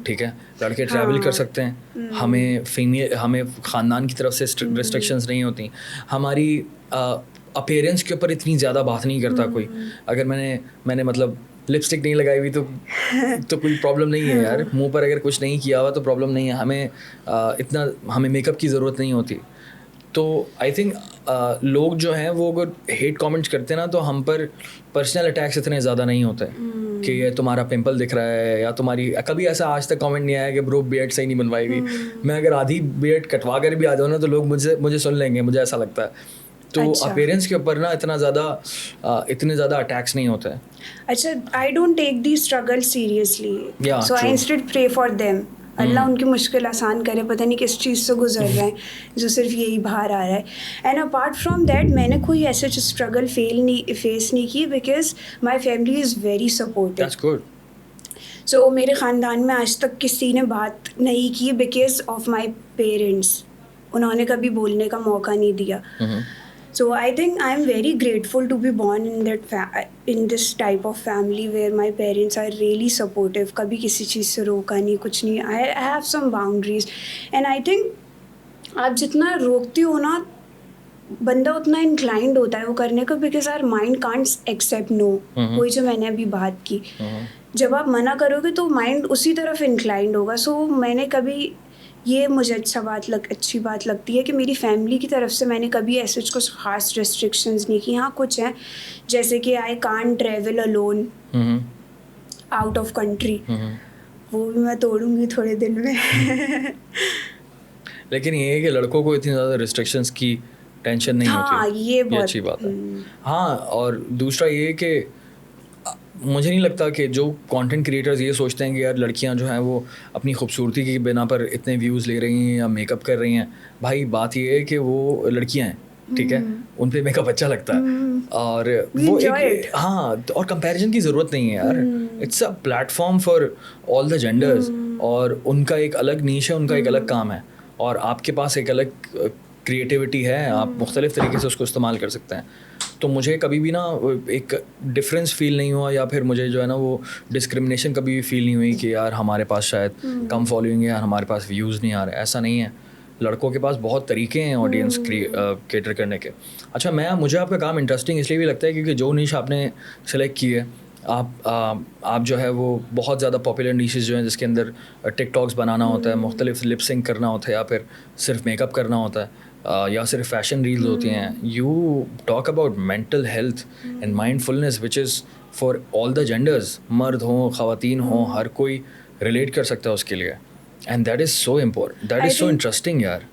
S2: ठीक है. लड़के ट्रैवल कर सकते हैं, हमें ख़ानदान की तरफ से रिस्ट्रिक्शंस नहीं होती. हमारी अपीयरेंस के ऊपर इतनी ज़्यादा बात नहीं करता कोई. अगर मैंने मतलब लिपस्टिक नहीं लगाई हुई तो कोई प्रॉब्लम नहीं है यार. मुंह पर अगर कुछ नहीं किया हुआ तो प्रॉब्लम नहीं है. हमें मेकअप की ज़रूरत नहीं होती. तो आई थिंक लोग जो हैं वो अगर हेट कमेंट्स करते हैं ना तो हम पर पर्सनल अटैक्स इतने ज़्यादा नहीं होते कि ये तुम्हारा पिंपल दिख रहा है या तुम्हारी. कभी ऐसा आज तक कमेंट नहीं आया कि ब्रो बियर्ड सही नहीं बनवाई हुई. मैं अगर आधी बियर्ड कटवा कर भी आ जाऊँ ना तो लोग मुझे सुन लेंगे, मुझे ऐसा लगता है. तो अपीयरेंस के ऊपर ना इतने ज़्यादा अटैक्स नहीं होते हैं.
S1: अच्छा, I don't take the struggle seriously, so I instead pray for them. Allah उनकी मुश्किल आसान करे, पता नहीं किस चीज़ से गुजर रहे हैं जो सिर्फ यही बाहर आ रहा है. एंड अपार्ट फ्रॉम दैट मैंने कोई ऐसे स्ट्रगल फेस नहीं की because my family is very supportive.
S2: That's good.
S1: सो मेरे ख़ानदान में आज तक किसी ने बात नहीं की बिकॉज ऑफ माई पेरेंट्स. उन्होंने कभी बोलने का मौका नहीं दिया. So I think I'm very grateful to be born in this type of family where my parents are really supportive. कभी किसी चीज़ से रोका नहीं, कुछ नहीं. I have some boundaries and I think आप जितना रोकते हो ना बंदा उतना inclined होता है वो करने को because our mind can't accept no. वही जो मैंने अभी बात की. जब आप मना करोगे तो माइंड उसी तरफ inclined होगा. So मैंने कभी ये मुझे अच्छी बात लगती है कि मेरी फैमिली की तरफ से मैंने कभी ऐसे कुछ खास रेस्ट्रिक्शंस नहीं की. हाँ कुछ हैं जैसे कि I can't travel alone out of country, वो भी मैं तोड़ूंगी थोड़े दिन में.
S2: लेकिन ये है कि लड़कों को इतनी ज़्यादा रिस्ट्रिक्शंस की टेंशन नहीं होती.
S1: हाँ ये बहुत
S2: अच्छी बात है. हाँ, और दूसरा ये कि मुझे नहीं लगता कि जो कंटेंट क्रिएटर्स ये सोचते हैं कि यार लड़कियां जो हैं वो अपनी खूबसूरती की बिना पर इतने व्यूज़ ले रही हैं या मेकअप कर रही हैं. भाई बात ये है कि वो लड़कियां हैं, ठीक है, उन पे मेकअप अच्छा लगता है और वो एक हाँ, और कंपैरिजन की ज़रूरत नहीं है यार. It's a platform for all the genders और उनका एक अलग नीश है, उनका एक अलग काम है और आपके पास एक अलग क्रिएटिविटी है. आप मुख्तलिफ तरीके से उसको इस्तेमाल कर सकते हैं. तो मुझे कभी भी ना एक डिफरेंस फील नहीं हुआ या फिर मुझे जो है ना वो डिस्क्रिमिनेशन कभी भी फील नहीं हुई कि यार हमारे पास शायद कम फॉलोइंग है या हमारे पास व्यूज़ नहीं आ रहे. ऐसा नहीं है. लड़कों के पास बहुत तरीके हैं ऑडियंस कैटर करने के. अच्छा, मुझे आपका काम इंटरेस्टिंग इसलिए भी लगता है क्योंकि जो नीश आपने सेलेक्ट की है, आप जो है वो बहुत ज़्यादा पॉपुलर नीशेस जो हैं जिसके अंदर टिकटॉक्स बनाना होता है, मुख्तलिफ लिप सिंक करना होता है या फिर सिर्फ मेकअप करना होता है या सिर्फ फैशन रील्स होती हैं. You talk about mental health and mindfulness which is for all the genders. मर्द हों, ख़वातीन हों, हर कोई रिलेट कर सकता है उसके लिए. And that is so important. That is so interesting यार.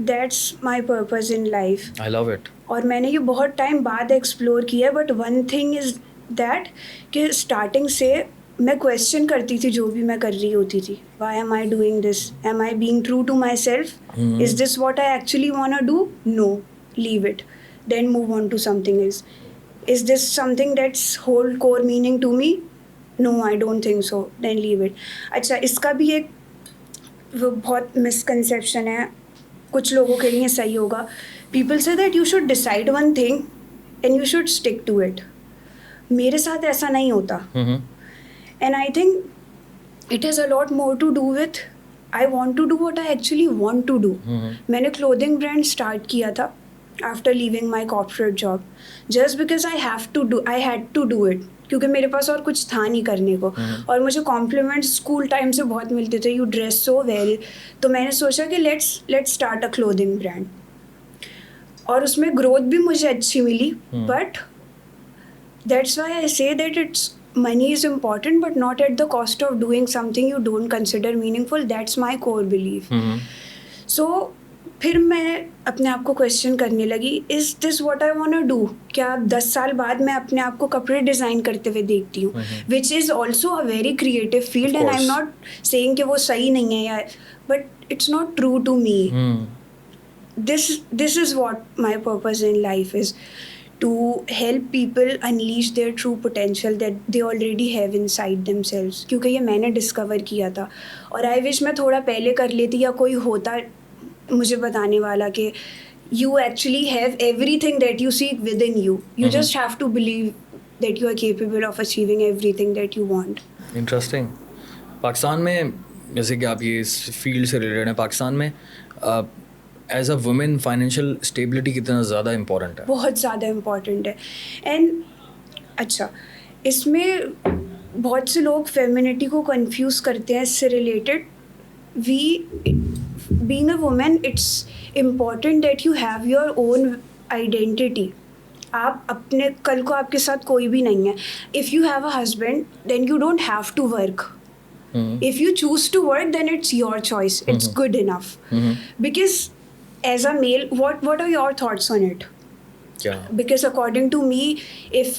S1: That's my purpose in life.
S2: I love it.
S1: और मैंने ये बहुत टाइम बाद एक्सप्लोर किया. But one thing is that कि स्टार्टिंग से मैं क्वेश्चन करती थी जो भी मैं कर रही होती थी. Why am I doing this? Am I being true to myself? Is this what I actually want to do? No. Leave it. Then move on to something else. Is this something that's whole core meaning to me? No, I don't think so. Then leave it. अच्छा, इसका भी एक वो बहुत misconception है. कुछ लोगों के लिए सही होगा. पीपल से that you should decide one thing and you should stick to it. मेरे साथ ऐसा नहीं होता. And I think it has a lot more to do with I want to do what I actually want to do. मैंने clothing brand start किया था after leaving my corporate job just because I had to do it क्योंकि मेरे पास और कुछ था नहीं करने को. और मुझे कॉम्प्लीमेंट्स स्कूल टाइम से बहुत मिलते थे, यू ड्रेस सो वेल. तो मैंने सोचा कि let's start a clothing brand और उसमें ग्रोथ भी मुझे अच्छी मिली. But that's why I say that it's money is important but not at the cost of doing something you don't consider meaningful. That's my core belief. So फिर मैं अपने आप को क्वेश्चन करने लगी, is this what I want to do? क्या 10 साल बाद मैं अपने आप को कपड़े डिज़ाइन करते हुए देखती हूँ, which is also a very creative field, and I am not saying कि वो सही नहीं है या, but it's not true to me. This is what my purpose in life is, to help people unleash their true potential that they already have inside themselves. क्योंकि ये मैंने discover किया था, और आई विश मैं थोड़ा पहले कर लेती, या कोई होता मुझे बताने वाला कि you actually have everything that you seek within you. You just have to believe that you are capable of achieving everything that you want.
S2: Interesting. Pakistan में जैसे कि आप ये इस फील्ड से रिलेटेड हैं, पाकिस्तान में as a women financial stability कितना ज़्यादा इम्पोर्टेंट है?
S1: बहुत ज़्यादा इम्पॉर्टेंट है. एंड अच्छा, इसमें बहुत से लोग फेमिनिटी को कंफ्यूज करते हैं इससे related. Being a women, it's important that you have your own identity. आप अपने, कल को आपके साथ कोई भी नहीं है, if you have a husband then you don't have to work. If you choose to work, then it's your choice. It's good enough. Because as a male, what are your thoughts on it?
S2: Yeah.
S1: Because according to me, if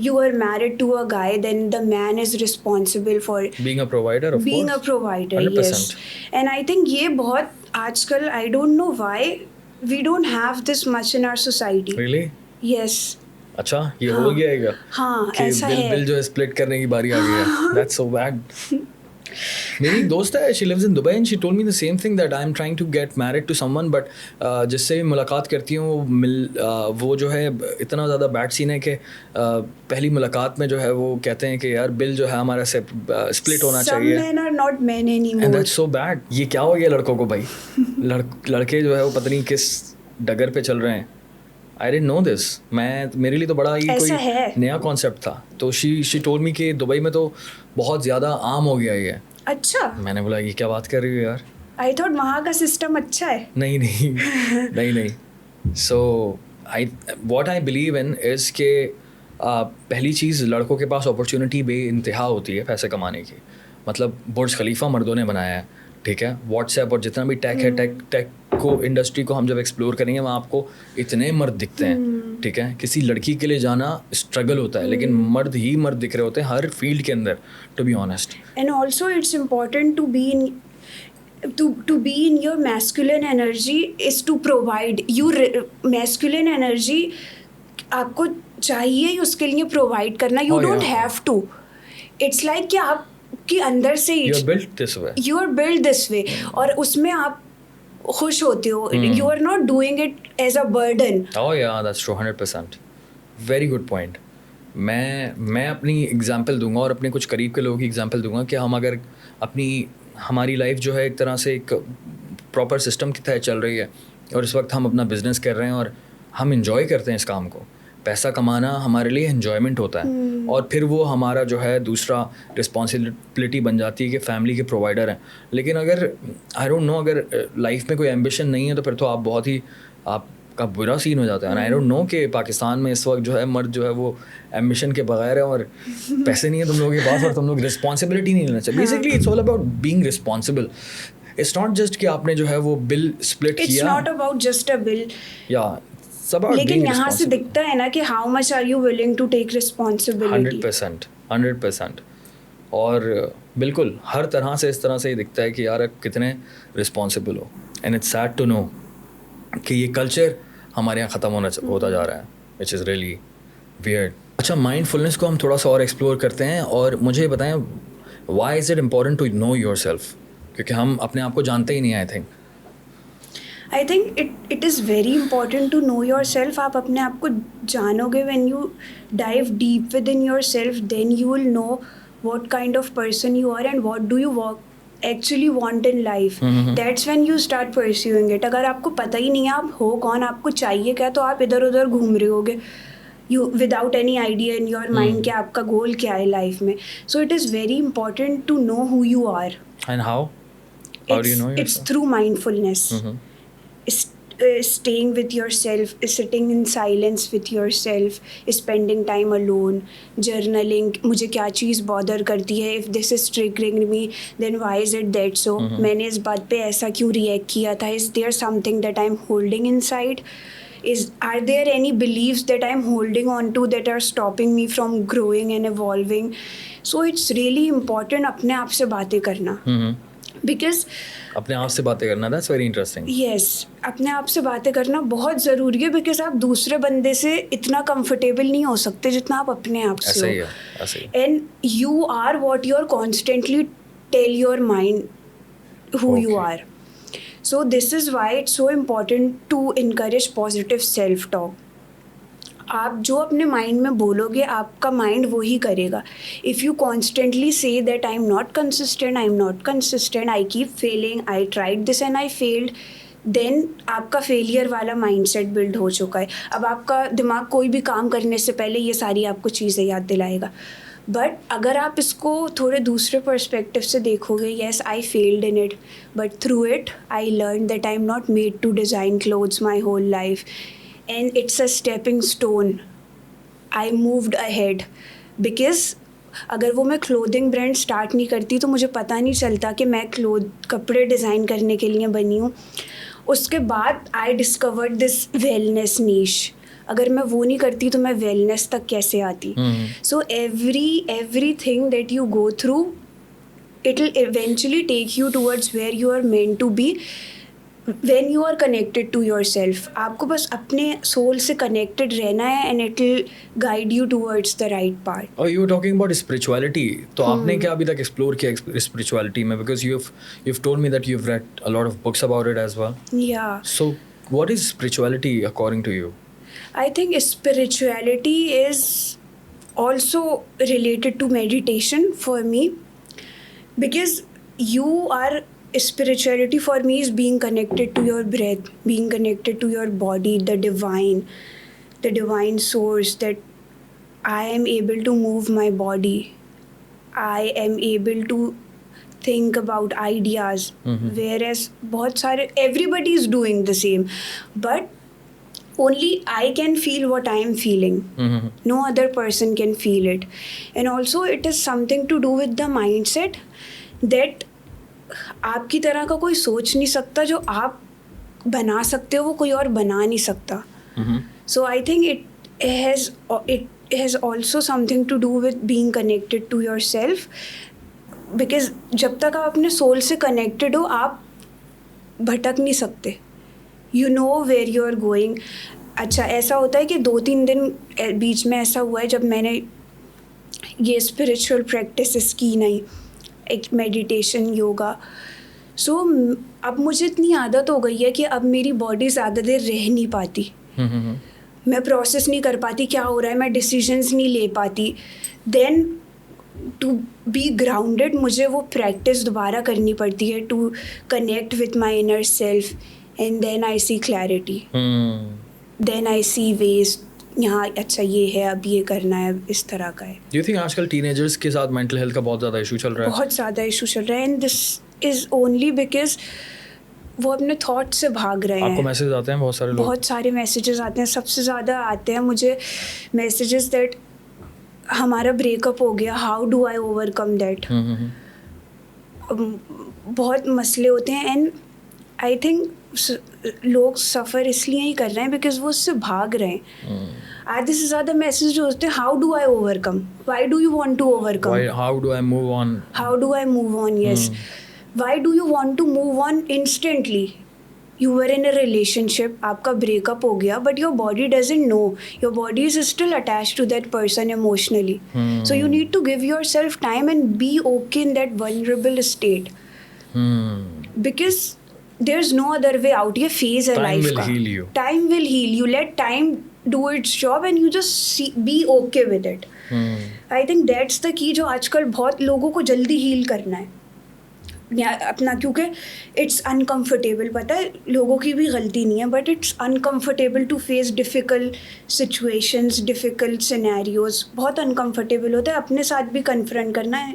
S1: you are married to a guy, then the man is responsible for
S2: Being a provider, of
S1: being
S2: course.
S1: a provider.
S2: 100%.
S1: Yes. And I think ये बहुत आजकल, I don't know why we don't have this much in our society.
S2: Really?
S1: Yes.
S2: अच्छा, ये हो गया है क्या?
S1: हाँ,
S2: कि
S1: ऐसा है.
S2: बिल जो है स्प्लिट करने की बारी आ गई है. That's so bad. मेरी एक दोस्त है, she lives in Dubai, and she told me the same thing that I am trying to get married to someone, but जिससे भी मुलाकात करती हूँ वो जो है इतना ज़्यादा बैड सीन है कि पहली मुलाकात में जो है वो कहते हैं कि यार बिल जो है हमारा से स्प्लिट होना चाहिए.
S1: Some men are not men anymore.
S2: And that's so bad. ये क्या हो गया लड़कों को भाई? लड़के जो है वो पता नहीं किस डगर पे चल रहे हैं. I didn't know this. मेरे लिए तो बड़ा ही कोई नया कॉन्सेप्ट था. तो शी टोल्ड मी कि दुबई में तो बहुत ज़्यादा आम हो गया ये.
S1: अच्छा.
S2: मैंने बोला ये क्या बात कर रही हो यार?
S1: आई थॉट वहाँ का सिस्टम अच्छा है.
S2: नहीं. So what I believe in is के पहली चीज़, लड़कों के पास अपॉर्चुनिटी बेइंतहा होती है पैसे कमाने की. मतलब बुर्ज खलीफा मर्दों ने बनाया है, ठीक है. व्हाट्सएप और जितना भी टेक है, टेक को इंडस्ट्री को हम जब एक्सप्लोर करेंगे वहाँ आपको इतने मर्द दिखते हैं, ठीक है. किसी लड़की के लिए जाना स्ट्रगल होता है, लेकिन मर्द ही मर्द दिख रहे होते हैं हर फील्ड के अंदर, to be honest.
S1: And also it's important to be in to be in your masculine energy is to provide. You masculine energy आपको चाहिए उसके लिए प्रोवाइड करना. You don't have to. It's like कि आपके अंदर से
S2: you're built this way.
S1: You are built this way. और उसमें आप खुश होते हो. You are not doing it as a burden.
S2: Oh yeah, that's true. 100%. Very good point. मैं अपनी एग्जांपल दूंगा और अपने कुछ करीब के लोगों की एग्जांपल दूंगा कि हम अगर हमारी लाइफ जो है एक तरह से एक प्रॉपर सिस्टम की तरह चल रही है, और इस वक्त हम अपना बिजनेस कर रहे हैं और हम इंजॉय करते हैं इस काम को. पैसा कमाना हमारे लिए एन्जॉयमेंट होता है, और फिर वो हमारा जो है दूसरा रिस्पॉन्सिबिलिटी बन जाती है कि फैमिली के प्रोवाइडर हैं. लेकिन अगर आई डोंट नो, अगर लाइफ में कोई एम्बिशन नहीं है तो फिर तो आप बहुत ही आपका बुरा सीन हो जाता है. आई डोंट नो कि पाकिस्तान में इस वक्त जो है मर्द जो है वो एम्बिशन के बगैर है, और पैसे नहीं है तुम लोगों के पास, और तुम लोग रिस्पॉन्सिबिलिटी नहीं लेना चाहिए. Basically it's all about being responsible. It's not just कि आपने जो है वो बिल स्प्लिट किया.
S1: It's not about just a bill.
S2: या
S1: लेकिन यहाँ से दिखता है ना कि how much are you willing to take responsibility.
S2: 100%. और बिल्कुल हर तरह से इस तरह से ही दिखता है कि यार आप कितने रिस्पॉन्सिबल हो. And it's sad to know कि ये कल्चर हमारे यहाँ ख़त्म होता जा रहा है, विच इज़ रियली वियर्ड. अच्छा, माइंडफुलनेस को हम थोड़ा सा और एक्सप्लोर करते हैं, और मुझे बताएं why is it important to know yourself? क्योंकि हम अपने आप को जानते ही नहीं.
S1: I think it is very important to know yourself. आप अपने आप को जानोगे when you dive deep within yourself, then you will know what kind of person you are and what do you actually want in life. That's when you start pursuing it. अगर आपको पता ही नहीं है आप हो कौन, आपको चाहिए क्या, तो आप इधर उधर घूम रहे होगे you without any idea in your mind कि आपका गोल क्या है लाइफ में. So it is very important to know who you are.
S2: And how do you know yourself?
S1: It's through mindfulness. staying with yourself, sitting in silence with yourself, spending time alone, journaling, मुझे क्या चीज़ bother करती है, if this is triggering me, then why is it that so? मैंने इस बात पे ऐसा क्यों react किया था? Is there something that I'm holding inside? Are there any beliefs that I'm holding on to that are stopping me from growing and evolving? So it's really important अपने आप से बातें करना. Because
S2: अपने आप से बातें करना, that's very interesting.
S1: yes, अपने आप से बातें करना बहुत ज़रूरी है, because आप दूसरे बंदे से इतना कंफर्टेबल नहीं हो सकते जितना आप अपने आप से
S2: ऐसा ही
S1: हो.
S2: है, ऐसा ही.
S1: And you are what you're constantly tell your mind who you
S2: Okay.
S1: are. So this is why it's so important to encourage positive self-talk. आप जो अपने माइंड में बोलोगे आपका माइंड वही करेगा. If you constantly say that I am not consistent, I keep failing, I tried this and I failed, then आपका failure वाला माइंडसेट बिल्ड हो चुका है. अब आपका दिमाग कोई भी काम करने से पहले ये सारी आपको चीज़ें याद दिलाएगा. बट अगर आप इसको थोड़े दूसरे पर्सपेक्टिव से देखोगे, yes I failed in it, but through it I learn that I am not made to design clothes my whole life, and it's a stepping stone. I moved ahead because अगर वो मैं clothing brand start नहीं करती तो मुझे पता नहीं चलता कि मैं कपड़े डिज़ाइन करने के लिए बनी हूँ. उसके बाद आई डिस्कवर्ड दिस वेलनेस नीश. अगर मैं वो नहीं करती तो मैं वेलनेस तक कैसे आती. So everything that you go through, it will eventually take you towards where you are meant to be. when you are connected to yourself, आपको बस अपने सोल से कनेक्टेड रहना है and it will guide you towards the right path.
S2: Oh, you were talking about spirituality. तो आपने क्या अभी तक explore किया spirituality में? Because you've told me that you've read a lot of books about it as well.
S1: Yeah.
S2: So what is spirituality according to you?
S1: I think spirituality is also related to meditation for me, because spirituality for me is being connected to your breath, being connected to your body, the divine source, that I am able to move my body, I am able to think about ideas, whereas बहुत सारे everybody is doing the same, but only I can feel what I am feeling. No other person can feel it. And also it is something to do with the mindset that आपकी तरह का कोई सोच नहीं सकता. जो आप बना सकते हो वो कोई और बना नहीं सकता. So I think it has also something to do with being connected to yourself, because जब तक आप अपने सोल से कनेक्टेड हो आप भटक नहीं सकते. You know where you are going. अच्छा, ऐसा होता है कि 2-3 दिन बीच में ऐसा हुआ है जब मैंने ये स्पिरिचुअल प्रैक्टिसेस की नहीं, एक मेडिटेशन, योगा. सो अब मुझे इतनी आदत हो गई है कि अब मेरी बॉडी ज़्यादा देर रह नहीं पाती. मैं प्रोसेस नहीं कर पाती क्या हो रहा है, मैं डिसीजंस नहीं ले पाती. देन टू बी ग्राउंडेड मुझे वो प्रैक्टिस दोबारा करनी पड़ती है, to connect with my inner self, and then I see clarity, then I see ways. यहाँ अच्छा ये है, अब ये करना है, इस तरह का है.
S2: Do you think आजकल टीनेजर्स के साथ मेंटल हेल्थ का बहुत ज़्यादा इशू चल रहा है?
S1: बहुत ज़्यादा इशू चल रहा है, and this is only because वो अपने थॉट से भाग रहे हैं.
S2: आपको मैसेज आते हैं बहुत सारे लोग?
S1: बहुत सारे मैसेजेस आते हैं. सबसे ज़्यादा आते हैं मुझे मैसेजेस दैट हमारा ब्रेकअप हो गया, how do I overcome that. बहुत मसले होते हैं. एंड आई थिंक लोग सफ़र इसलिए ही कर रहे हैं बिकॉज वो उससे भाग रहे हैं. आधे से ज़्यादा मैसेज जो होते हैं, how do I overcome, why do you want to overcome,
S2: how do I move on,
S1: how do I move on. Yes, why do you want to move on instantly. You were in a relationship, आपका breakup हो गया, but your body doesn't know, your body is still attached to that person emotionally. So you need to give yourself time and be okay in that vulnerable state, because there's no other way out. ये phase है life का. Time will heal you. Let time do its job and you just be okay with it. I think that's the key. जो आजकल बहुत लोगों को जल्दी heal करना है. अपना, क्योंकि इट्स अनकम्फर्टेबल, पता है लोगों की भी गलती नहीं है, but it's uncomfortable to face difficult situations, difficult scenarios, बहुत अनकम्फर्टेबल होता है अपने साथ भी कन्फ्रंट करना है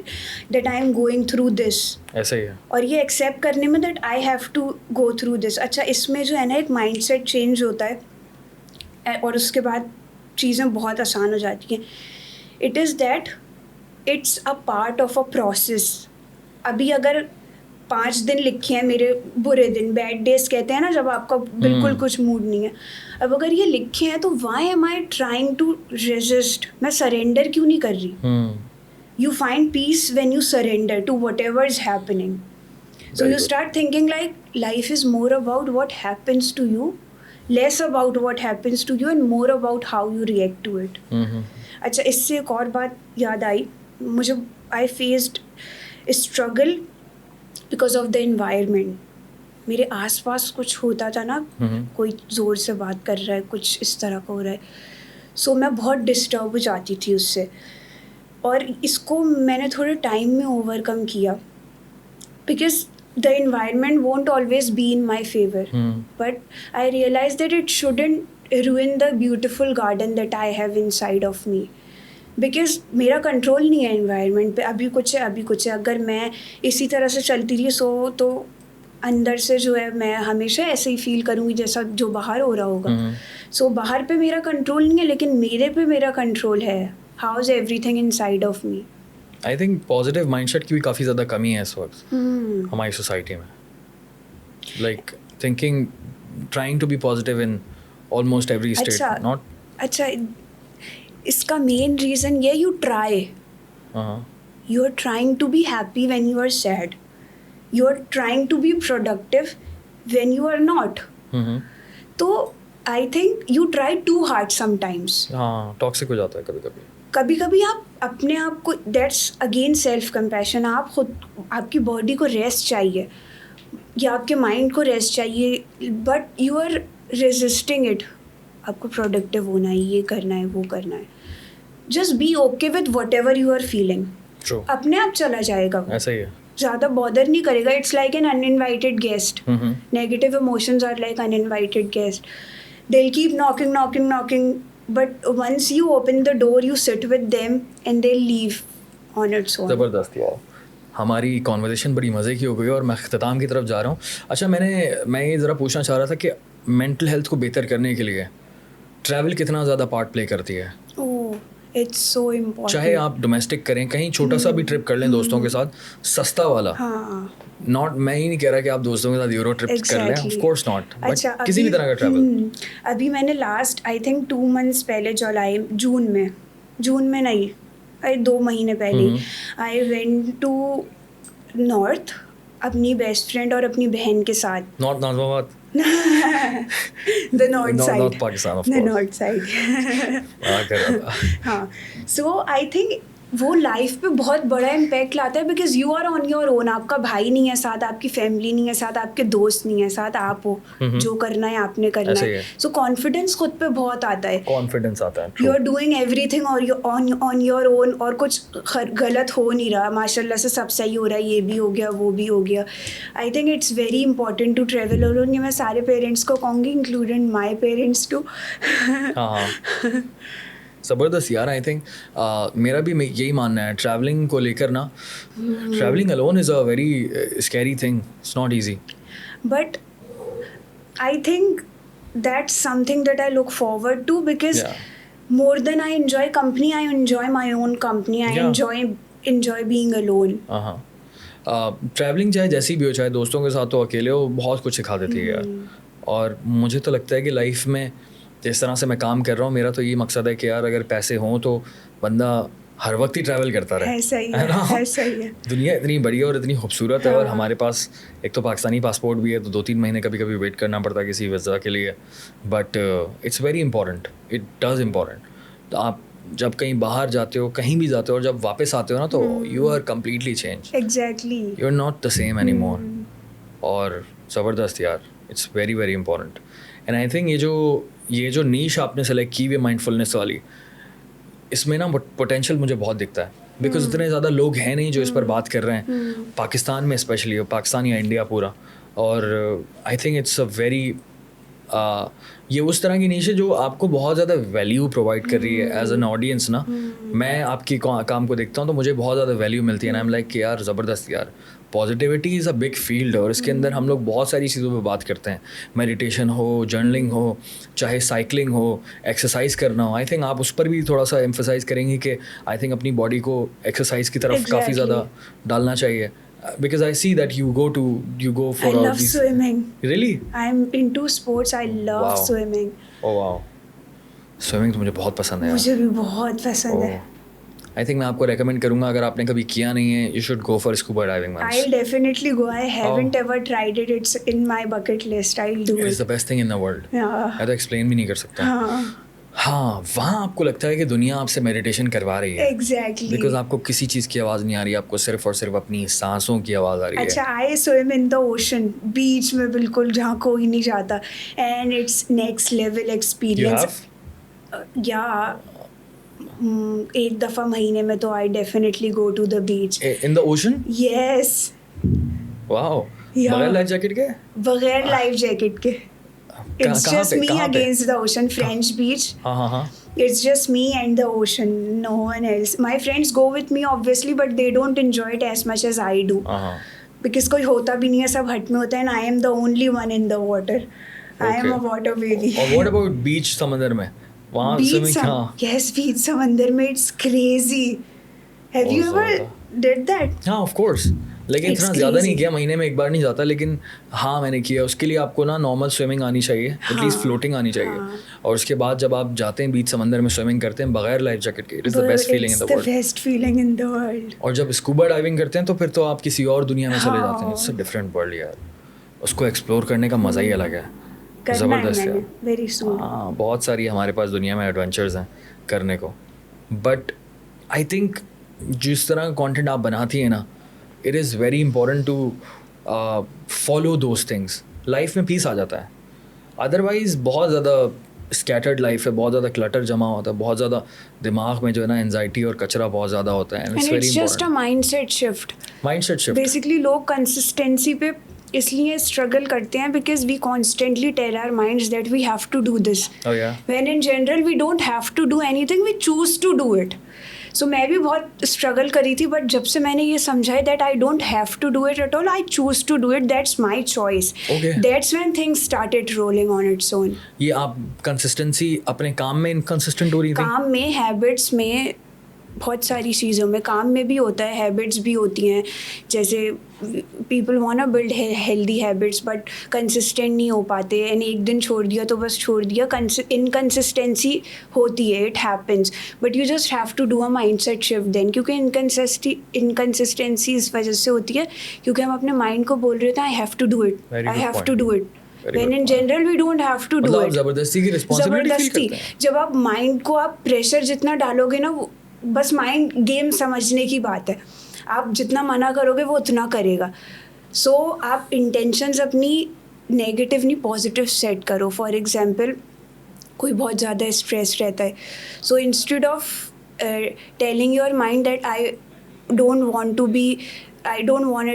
S1: that I am going through this,
S2: ऐसा ही है।
S1: और ये एक्सेप्ट करने में that I have to go through this. अच्छा, इसमें जो है ना एक माइंडसेट चेंज होता है और उसके बाद चीज़ें बहुत आसान हो जाती हैं। It is that it's a part of a process. अभी अगर 5 दिन लिखे हैं मेरे बुरे दिन, बैड डेज कहते हैं ना, जब आपका बिल्कुल कुछ मूड नहीं है, अब अगर ये लिखे हैं तो why am I trying to resist? मैं सरेंडर क्यों नहीं कर रही? You find peace when you surrender to whatever is happening. So
S2: Very
S1: you
S2: good.
S1: start thinking like life is more about what happens to you, less about what happens to you, and more about how you react to it. अच्छा, इससे एक और बात याद आई मुझे। I faced struggle because of the environment. मेरे आसपास कुछ होता था ना, कोई ज़ोर से बात कर रहा है, कुछ इस तरह का हो रहा है, सो मैं बहुत डिस्टर्ब हो जाती थी उससे, और इसको मैंने थोड़े टाइम में ओवरकम किया, because the environment won't always be in my favour, but I realise that it shouldn't ruin the beautiful garden that I have inside of me, because मेरा कंट्रोल नहीं है एनवायरनमेंट पे। अभी कुछ है, अभी कुछ है, अगर मैं इसी तरह से चलती रही तो अंदर से जो है मैं हमेशा ऐसे ही फील करूँगी जैसा जो बाहर हो रहा होगा। सो बाहर पे मेरा कंट्रोल नहीं है, लेकिन मेरे पे मेरा कंट्रोल है। How is everything inside of me?
S2: I think positive mindset की भी काफ़ी ज़्यादा कमी है इस वक्त हमारी सोसाइटी में। Like thinking, trying to be positive in almost every state, not.
S1: अच्छा, इसका मेन रीज़न ये, you try, you are trying to be happy when you are sad, you are trying to be productive when you are not. तो I think you try too hard sometimes.
S2: हाँ, toxic हो जाता है कभी कभी।
S1: कभी कभी आप अपने आप को, दैट्स अगेन सेल्फ कंपैशन, आप खुद, आपकी बॉडी को रेस्ट चाहिए या आपके माइंड को रेस्ट चाहिए, but you are resisting it. आपको प्रोडक्टिव होना है, ये करना है, वो करना है। Just be okay with whatever you are feeling, अपने आप चला जाएगा।
S2: ऐसा ही है,
S1: ज़्यादा बॉदर नहीं करेगा। It's like an uninvited guest. Negative emotions are like uninvited guest, they'll keep knocking, but once you open the door, you sit with them and they'll leave on its own.
S2: ज़बरदस्त यार, हमारी conversation बड़ी मज़े की हो गई और मैं अख्ताम की तरफ जा रहा हूँ। अच्छा, मैं ये ज़रा पूछना चाह रहा था कि मेंटल हेल्थ को बेहतर करने के लिए ट्रैवल कितना ज़्यादा पार्ट प्ले करती है?
S1: It's so important.
S2: चाहे आप डोमेस्टिक करें, कहीं छोटा सा भी ट्रिप कर लें दोस्तों के साथ, सस्ता वाला। नॉट, मैं ही नहीं कह रहा कि आप दोस्तों के साथ यूरो ट्रिप कर लें, ऑफ कोर्स नॉट, बट किसी भी तरह का ट्रैवल।
S1: अभी मैंने लास्ट आई थिंक 2 months पहले जुलाई, जून में नहीं, 2 महीने पहले आई वेंट टू नॉर्थ अपनी बेस्ट फ्रेंड और अपनी बहन के साथ।
S2: North Nazimabad?
S1: The north side.
S2: North Pakistan, of course.
S1: The north side. हाँ, so I think वो लाइफ पे बहुत बड़ा इम्पैक्ट लाता है, because you are on your own. आपका भाई नहीं है साथ, आपकी फैमिली नहीं है साथ, आपके दोस्त नहीं है साथ, आप हो, जो करना है आपने करना है। सो कॉन्फिडेंस खुद पे बहुत आता है,
S2: कॉन्फिडेंस आता है।
S1: यू आर डूइंग एवरीथिंग और यू ऑन योर ओन, और कुछ गलत हो नहीं रहा, माशाल्लाह से सब सही हो रहा है, ये भी हो गया, वो भी हो गया। I think it's very important to travel alone. ये मैं सारे पेरेंट्स को कहूँगी, इंक्लूडेड माई पेरेंट्स टू।
S2: ज़बरदस्त यार। आई थिंक मेरा भी यही मानना है ट्रैवलिंग को लेकर ना। Travelling alone is a very scary thing, it's not easy,
S1: but I think that's something that I look forward to, because more than I enjoy company, I enjoy my own company, I enjoy being alone.
S2: Travelling चाहे जैसी भी हो, चाहे दोस्तों के साथ हो, अकेले हो, बहुत कुछ सिखा देती है यार। और मुझे तो लगता है कि लाइफ में जिस तरह से मैं काम कर रहा हूँ, मेरा तो ये मकसद है कि यार अगर पैसे हों तो बंदा हर वक्त ही ट्रैवल करता रहे।
S1: ऐसा ही है।
S2: दुनिया इतनी बड़ी और इतनी खूबसूरत है, और हमारे पास एक तो पाकिस्तानी पासपोर्ट भी है, तो 2-3 महीने कभी कभी वेट करना पड़ता है किसी वीज़ा के लिए, but it's very important, it does important. तो आप जब कहीं बाहर जाते हो, कहीं भी जाते हो, और जब वापस आते हो ना, तो you are completely change.
S1: Exactly,
S2: you are not the same any more. और ज़बरदस्त यार, it's very very important. And I think ये जो नीश आपने सेलेक्ट की हुई माइंडफुलनेस वाली, इसमें ना पोटेंशियल मुझे बहुत दिखता है। बिकॉज इतने ज़्यादा लोग हैं नहीं जो इस पर बात कर रहे हैं, पाकिस्तान में स्पेशली, पाकिस्तान या इंडिया पूरा. और I think it's a very ये उस तरह की नीश है जो आपको बहुत ज़्यादा वैल्यू प्रोवाइड कर रही है एज एन ऑडियंस ना. मैं आपकी काम को देखता हूँ तो मुझे बहुत ज़्यादा वैल्यू मिलती है. ना आई एम लाइक कि यार ज़बरदस्त यार, positivity is a big field और इसके अंदर हम लोग बहुत सारी चीज़ों पे बात करते हैं. मेडिटेशन हो, जर्नलिंग हो, चाहे साइकिलिंग हो, एक्सरसाइज करना हो. आई थिंक आप उस पर भी थोड़ा सा एम्फसाइज करेंगी कि आई थिंक अपनी बॉडी को एक्सरसाइज की तरफ काफ़ी ज़्यादा डालना चाहिए. Because I see that you go for
S1: I
S2: all
S1: love
S2: these.
S1: swimming.
S2: Really?
S1: I'm into sports. I love
S2: Wow.
S1: swimming.
S2: Oh wow. Swimming तो मुझे बहुत पसंद है.
S1: मुझे भी बहुत पसंद है.
S2: I think मैं आपको recommend करूँगा, अगर आपने कभी किया नहीं है, you should go for scuba diving once.
S1: I'll definitely go. I haven't ever tried it. It's in my bucket list. I'll do
S2: It
S1: it.
S2: is the best thing in the world.
S1: Yeah.
S2: मैं तो explain भी नहीं कर सकता.
S1: हाँ.
S2: हाँ, वहाँ आपको लगता है कि दुनिया आपसे मेडिटेशन करवा रही है.
S1: Exactly.
S2: Because आपको किसी चीज़ की आवाज़ नहीं आ रही, आपको सिर्फ और सिर्फ अपनी सांसों की आवाज़ आ रही है.
S1: अच्छा, I swim in the ocean, बीच में बिल्कुल जहाँ कोई नहीं जाता, and it's next level
S2: You
S1: experience.
S2: have?
S1: एक दफ़ा महीने में तो I definitely go to the beach.
S2: In the ocean?
S1: Yes.
S2: Wow.
S1: Yeah.
S2: बगैर लाइफ जैकेट के?
S1: बगैर लाइफ जैकेट के. It's
S2: कहाँ
S1: just
S2: पे?
S1: me
S2: कहाँ पे?
S1: against the ocean. French beach.
S2: हाँ.
S1: It's just me and the ocean, no one else. My friends go with me obviously, but they don't enjoy it as much as I do. Because कोई होता भी नहीं है, सब हट में होता है, and I am the only one in the water. I am a water baby.
S2: और what about beach समंदर में? वहाँ swimming हाँ.
S1: Yes, beach समंदर में, it's crazy. Have you ever did that?
S2: हाँ, of course. लेकिन इतना ज़्यादा नहीं किया, महीने में एक बार नहीं जाता, लेकिन हाँ मैंने किया. उसके लिए आपको ना नॉर्मल स्विमिंग आनी चाहिए, एटलीस्ट फ्लोटिंग आनी चाहिए. और उसके बाद जब आप जाते हैं बीच समंदर में स्विमिंग करते हैं बगैर लाइफ जैकेट के, it is the best feeling in the world.
S1: Best feeling in the world.
S2: और जब स्कूबा डाइविंग करते हैं तो फिर तो आप किसी और दुनिया में चले जाते हैं. इट्स अ डिफरेंट वर्ल्ड यार. उसको एक्सप्लोर करने का मज़ा ही अलग है. ज़बरदस्त यार.
S1: Very soon.
S2: हाँ, बहुत सारी हमारे पास दुनिया में एडवेंचर्स हैं करने को. बट आई थिंक जिस तरह का कंटेंट आप बनाती हैं ना, it is very important to follow those things. Life में पीस आ जाता है. अदरवाइज़ बहुत ज़्यादा स्कैटर्ड लाइफ है, बहुत ज़्यादा क्लटर जमा होता है, बहुत ज़्यादा दिमाग में जो है ना एंजाइटी और कचरा बहुत ज़्यादा होता है.
S1: And it's just a mindset shift. Basically लोग कंसिस्टेंसी पे इसलिए स्ट्रगल करते हैं because we constantly tell our minds that we have to do this, when in general we don't have to do anything, we choose to do it. So मैं भी बहुत struggle करी थी, बट जब से मैंने ये समझा है that I don't have to do it at all, I choose to do it, that's my choice, that's when things started rolling on its own.
S2: ये आप कंसिस्टेंसी अपने काम में इनकंसिस्टेंट हो रही थी?
S1: काम में, हैबिट्स में, बहुत सारी चीज़ों में. काम में भी होता है, हैबिट्स भी होती हैं. जैसे people want to build healthy habits but consistent नहीं हो पाते, एंड एक दिन छोड़ दिया तो बस छोड़ दिया. इनकंसिस्टेंसी होती है, it happens, but you just have to do a mindset shift then. क्योंकि इनकंसिस्टेंसी इस वजह से होती है क्योंकि हम अपने माइंड को बोल रहे थे I have to do it, I have to do it, when in general we don't have to do it.
S2: ज़बरदस्ती की रिस्पॉन्सिबिलिटी फील करते हैं.
S1: जब आप माइंड को आप प्रेशर जितना डालोगे ना, बस माइंड गेम समझने की बात है, आप जितना मना करोगे वो उतना करेगा. सो आप इंटेंशंस अपनी नेगेटिव नहीं पॉजिटिव सेट करो. फॉर एग्जांपल कोई बहुत ज़्यादा स्ट्रेस रहता है, so instead of telling your mind that I don't want to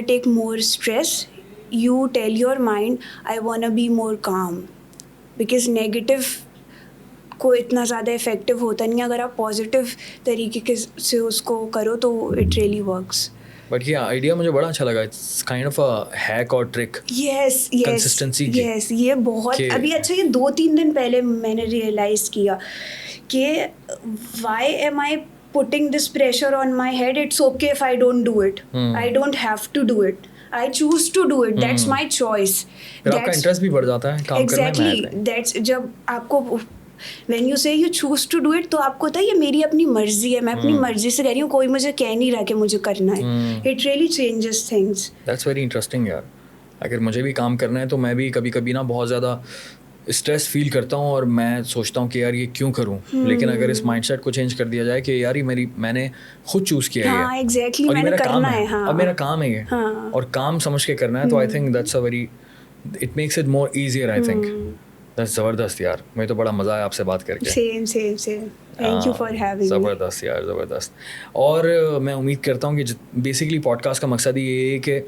S1: take more stress, you tell your mind I want to be more calm, because negative को इतना ज़्यादा effective होता नहीं. अगर आप पॉजिटिव तरीके से उसको करो तो इट रियली वर्क्स.
S2: बट ये आइडिया मुझे बड़ा अच्छा लगा. It's kind of a hack और ट्रिक.
S1: यस
S2: कंसिस्टेंसी की.
S1: यस, ये बहुत अभी अच्छा, ये 2-3 दिन पहले मैंने रियलाइज किया कि why am I putting this pressure on my head. It's okay if I don't do it. I don't have to do it. I choose to do it. That's my choice.
S2: फिर आपका interest भी बढ़ जाता है काम करने में.
S1: Exactly. That's जब आपको when you say you choose to do it, तो आपको होता है ये मेरी अपनी मर्जी है, मैं अपनी मर्जी से कह रही हूँ, कोई मुझे कह नहीं रहा कि मुझे करना है. It really changes things.
S2: That's very interesting यार. अगर मुझे भी काम करना है तो मैं भी कभी कभी ना बहुत ज़्यादा स्ट्रेस फील करता हूँ और मैं सोचता हूँ कि यार ये क्यों करूँ. लेकिन अगर इस माइंडसेट को चेंज कर दिया जाए कि यार ये मैंने खुद चूज़ किया है.
S1: हाँ, एग्जैक्टली.
S2: और
S1: मैंने
S2: मेरा काम
S1: है. हाँ.
S2: और मेरा काम है ये.
S1: हाँ.
S2: और काम समझ के करना है. तो I think that's a very, it makes it more easier. I think that's ज़बरदस्त यार. मुझे तो बड़ा मज़ा आया आपसे बात करके.
S1: Same. Thank you for having me.
S2: ज़बरदस्त यार, ज़बरदस्त। और मैं उम्मीद करता हूँ कि बेसिकली पॉडकास्ट का मकसद ये है कि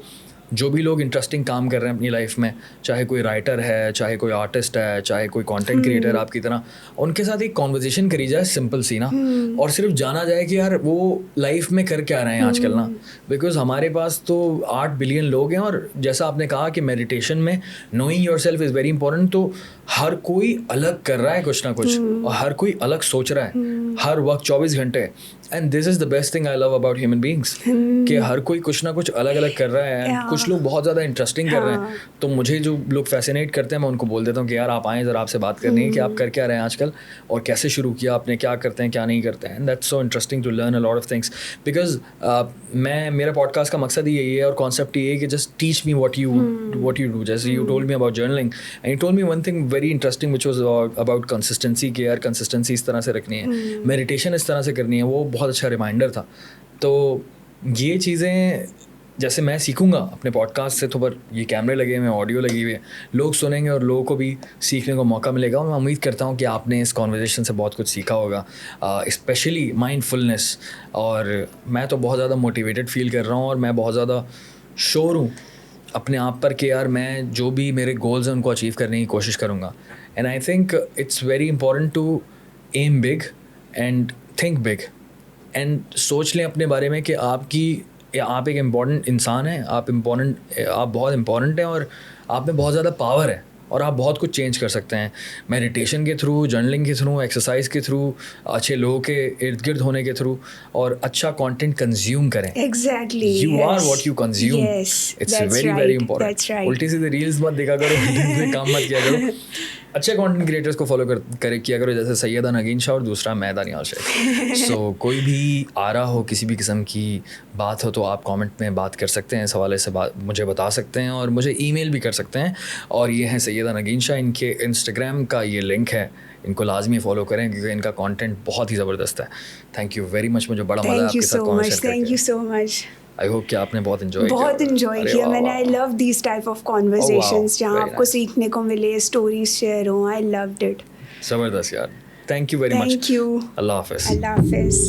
S2: जो भी लोग इंटरेस्टिंग काम कर रहे हैं अपनी लाइफ में, चाहे कोई राइटर है, चाहे कोई आर्टिस्ट है, चाहे कोई कंटेंट क्रिएटर आपकी तरह, उनके साथ एक कॉन्वर्जेशन करी जाए सिंपल सी ना, और सिर्फ जाना जाए कि यार वो लाइफ में कर क्या रहे हैं आजकल ना। बिकॉज हमारे पास तो 8 बिलियन लोग हैं, और जैसा आपने कहा कि मेडिटेशन में knowing yourself is very important, तो हर कोई अलग कर रहा है कुछ ना कुछ, और हर कोई अलग सोच रहा है हर वक्त 24 घंटे। And this is the best thing I love about human beings, कि हर कोई कुछ ना कुछ अलग अलग कर रहा है।
S1: Yeah.
S2: कुछ लोग बहुत ज़्यादा इंटरेस्टिंग कर रहे हैं, तो मुझे जो लोग फैसिनेट करते हैं मैं उनको बोल देता हूँ कि यार आप आएँ ज़रा, आपसे बात करनी है कि आप कर क्या रहे हैं आजकल, और कैसे शुरू किया आपने, क्या करते हैं क्या नहीं करते हैं। And that's so interesting to learn a lot of things, because मेरा पॉडकास्ट का मकसद ही यही है और कॉन्सेप्ट ये है कि just teach me what you do. जैसे you told me about journaling and you told me one thing very interesting which was about consistency, कि यार कंसिस्टेंसी इस तरह से रखनी है, मेडिटेशन इस तरह से करनी है। वो बहुत अच्छा रिमाइंडर था। तो ये चीज़ें जैसे मैं सीखूंगा अपने पॉडकास्ट से, तो पर ये कैमरे लगे हुए हैं, ऑडियो लगी हुई है, लोग सुनेंगे और लोगों को भी सीखने को मौका मिलेगा। और मैं उम्मीद करता हूँ कि आपने इस कॉन्वर्जेसन से बहुत कुछ सीखा होगा, स्पेशली माइंडफुलनेस। और मैं तो बहुत ज़्यादा मोटिवेटेड फील कर रहा हूँ, और मैं बहुत ज़्यादा श्योर हूँ अपने आप पर कि यार मैं जो भी मेरे गोल्स हैं उनको अचीव करने की कोशिश करूँगा। And I think it's very important to aim big and think big, and सोच लें अपने बारे में कि आप एक इम्पॉर्टेंट इंसान हैं, आप बहुत इम्पॉर्टेंट हैं, और आप में बहुत ज़्यादा पावर है, और आप बहुत कुछ चेंज कर सकते हैं मेडिटेशन के थ्रू, जर्नलिंग के थ्रू, एक्सरसाइज के थ्रू, अच्छे लोगों के इर्द गिर्द होने के थ्रू, और अच्छा कंटेंट कंज्यूम करें।
S1: Exactly.
S2: You are what you consume.
S1: Yes,
S2: it's
S1: that's
S2: very
S1: right,
S2: very important.
S1: that's right.
S2: उल्टी सीधे रील्स मत देखा करो, उल्टे सीधे काम मत किया करो। अच्छे कंटेंट क्रिएटर्स को फॉलो किया करो, जैसे सैयदा नगीन शाह और दूसरा मैं दानियाल शेख। सो कोई भी आ रहा हो, किसी भी किस्म की बात हो, तो आप कमेंट में बात कर सकते हैं, इस हवाले से मुझे बता सकते हैं, और मुझे ईमेल भी कर सकते हैं। और ये हैं सैयदा नगीन शाह, इनके इंस्टाग्राम का ये लिंक है, इनको लाजमी फॉलो करें क्योंकि इनका कंटेंट बहुत ही ज़बरदस्त है। थैंक यू वेरी मच, मुझे बड़ा मज़ा आया आपके साथ कॉन्वर्सेट करके।
S1: Thank you so much.
S2: I hope कि आपने बहुत इन्जॉय
S1: किया मैंने। I love these type of conversations जहाँ आपको सीखने को मिले, स्टोरीज शेयर हो। I loved it.
S2: ज़बरदस्त यार, thank you very much.
S1: Thank you.
S2: अल्लाह हाफिज़।
S1: अल्लाह हाफिज़।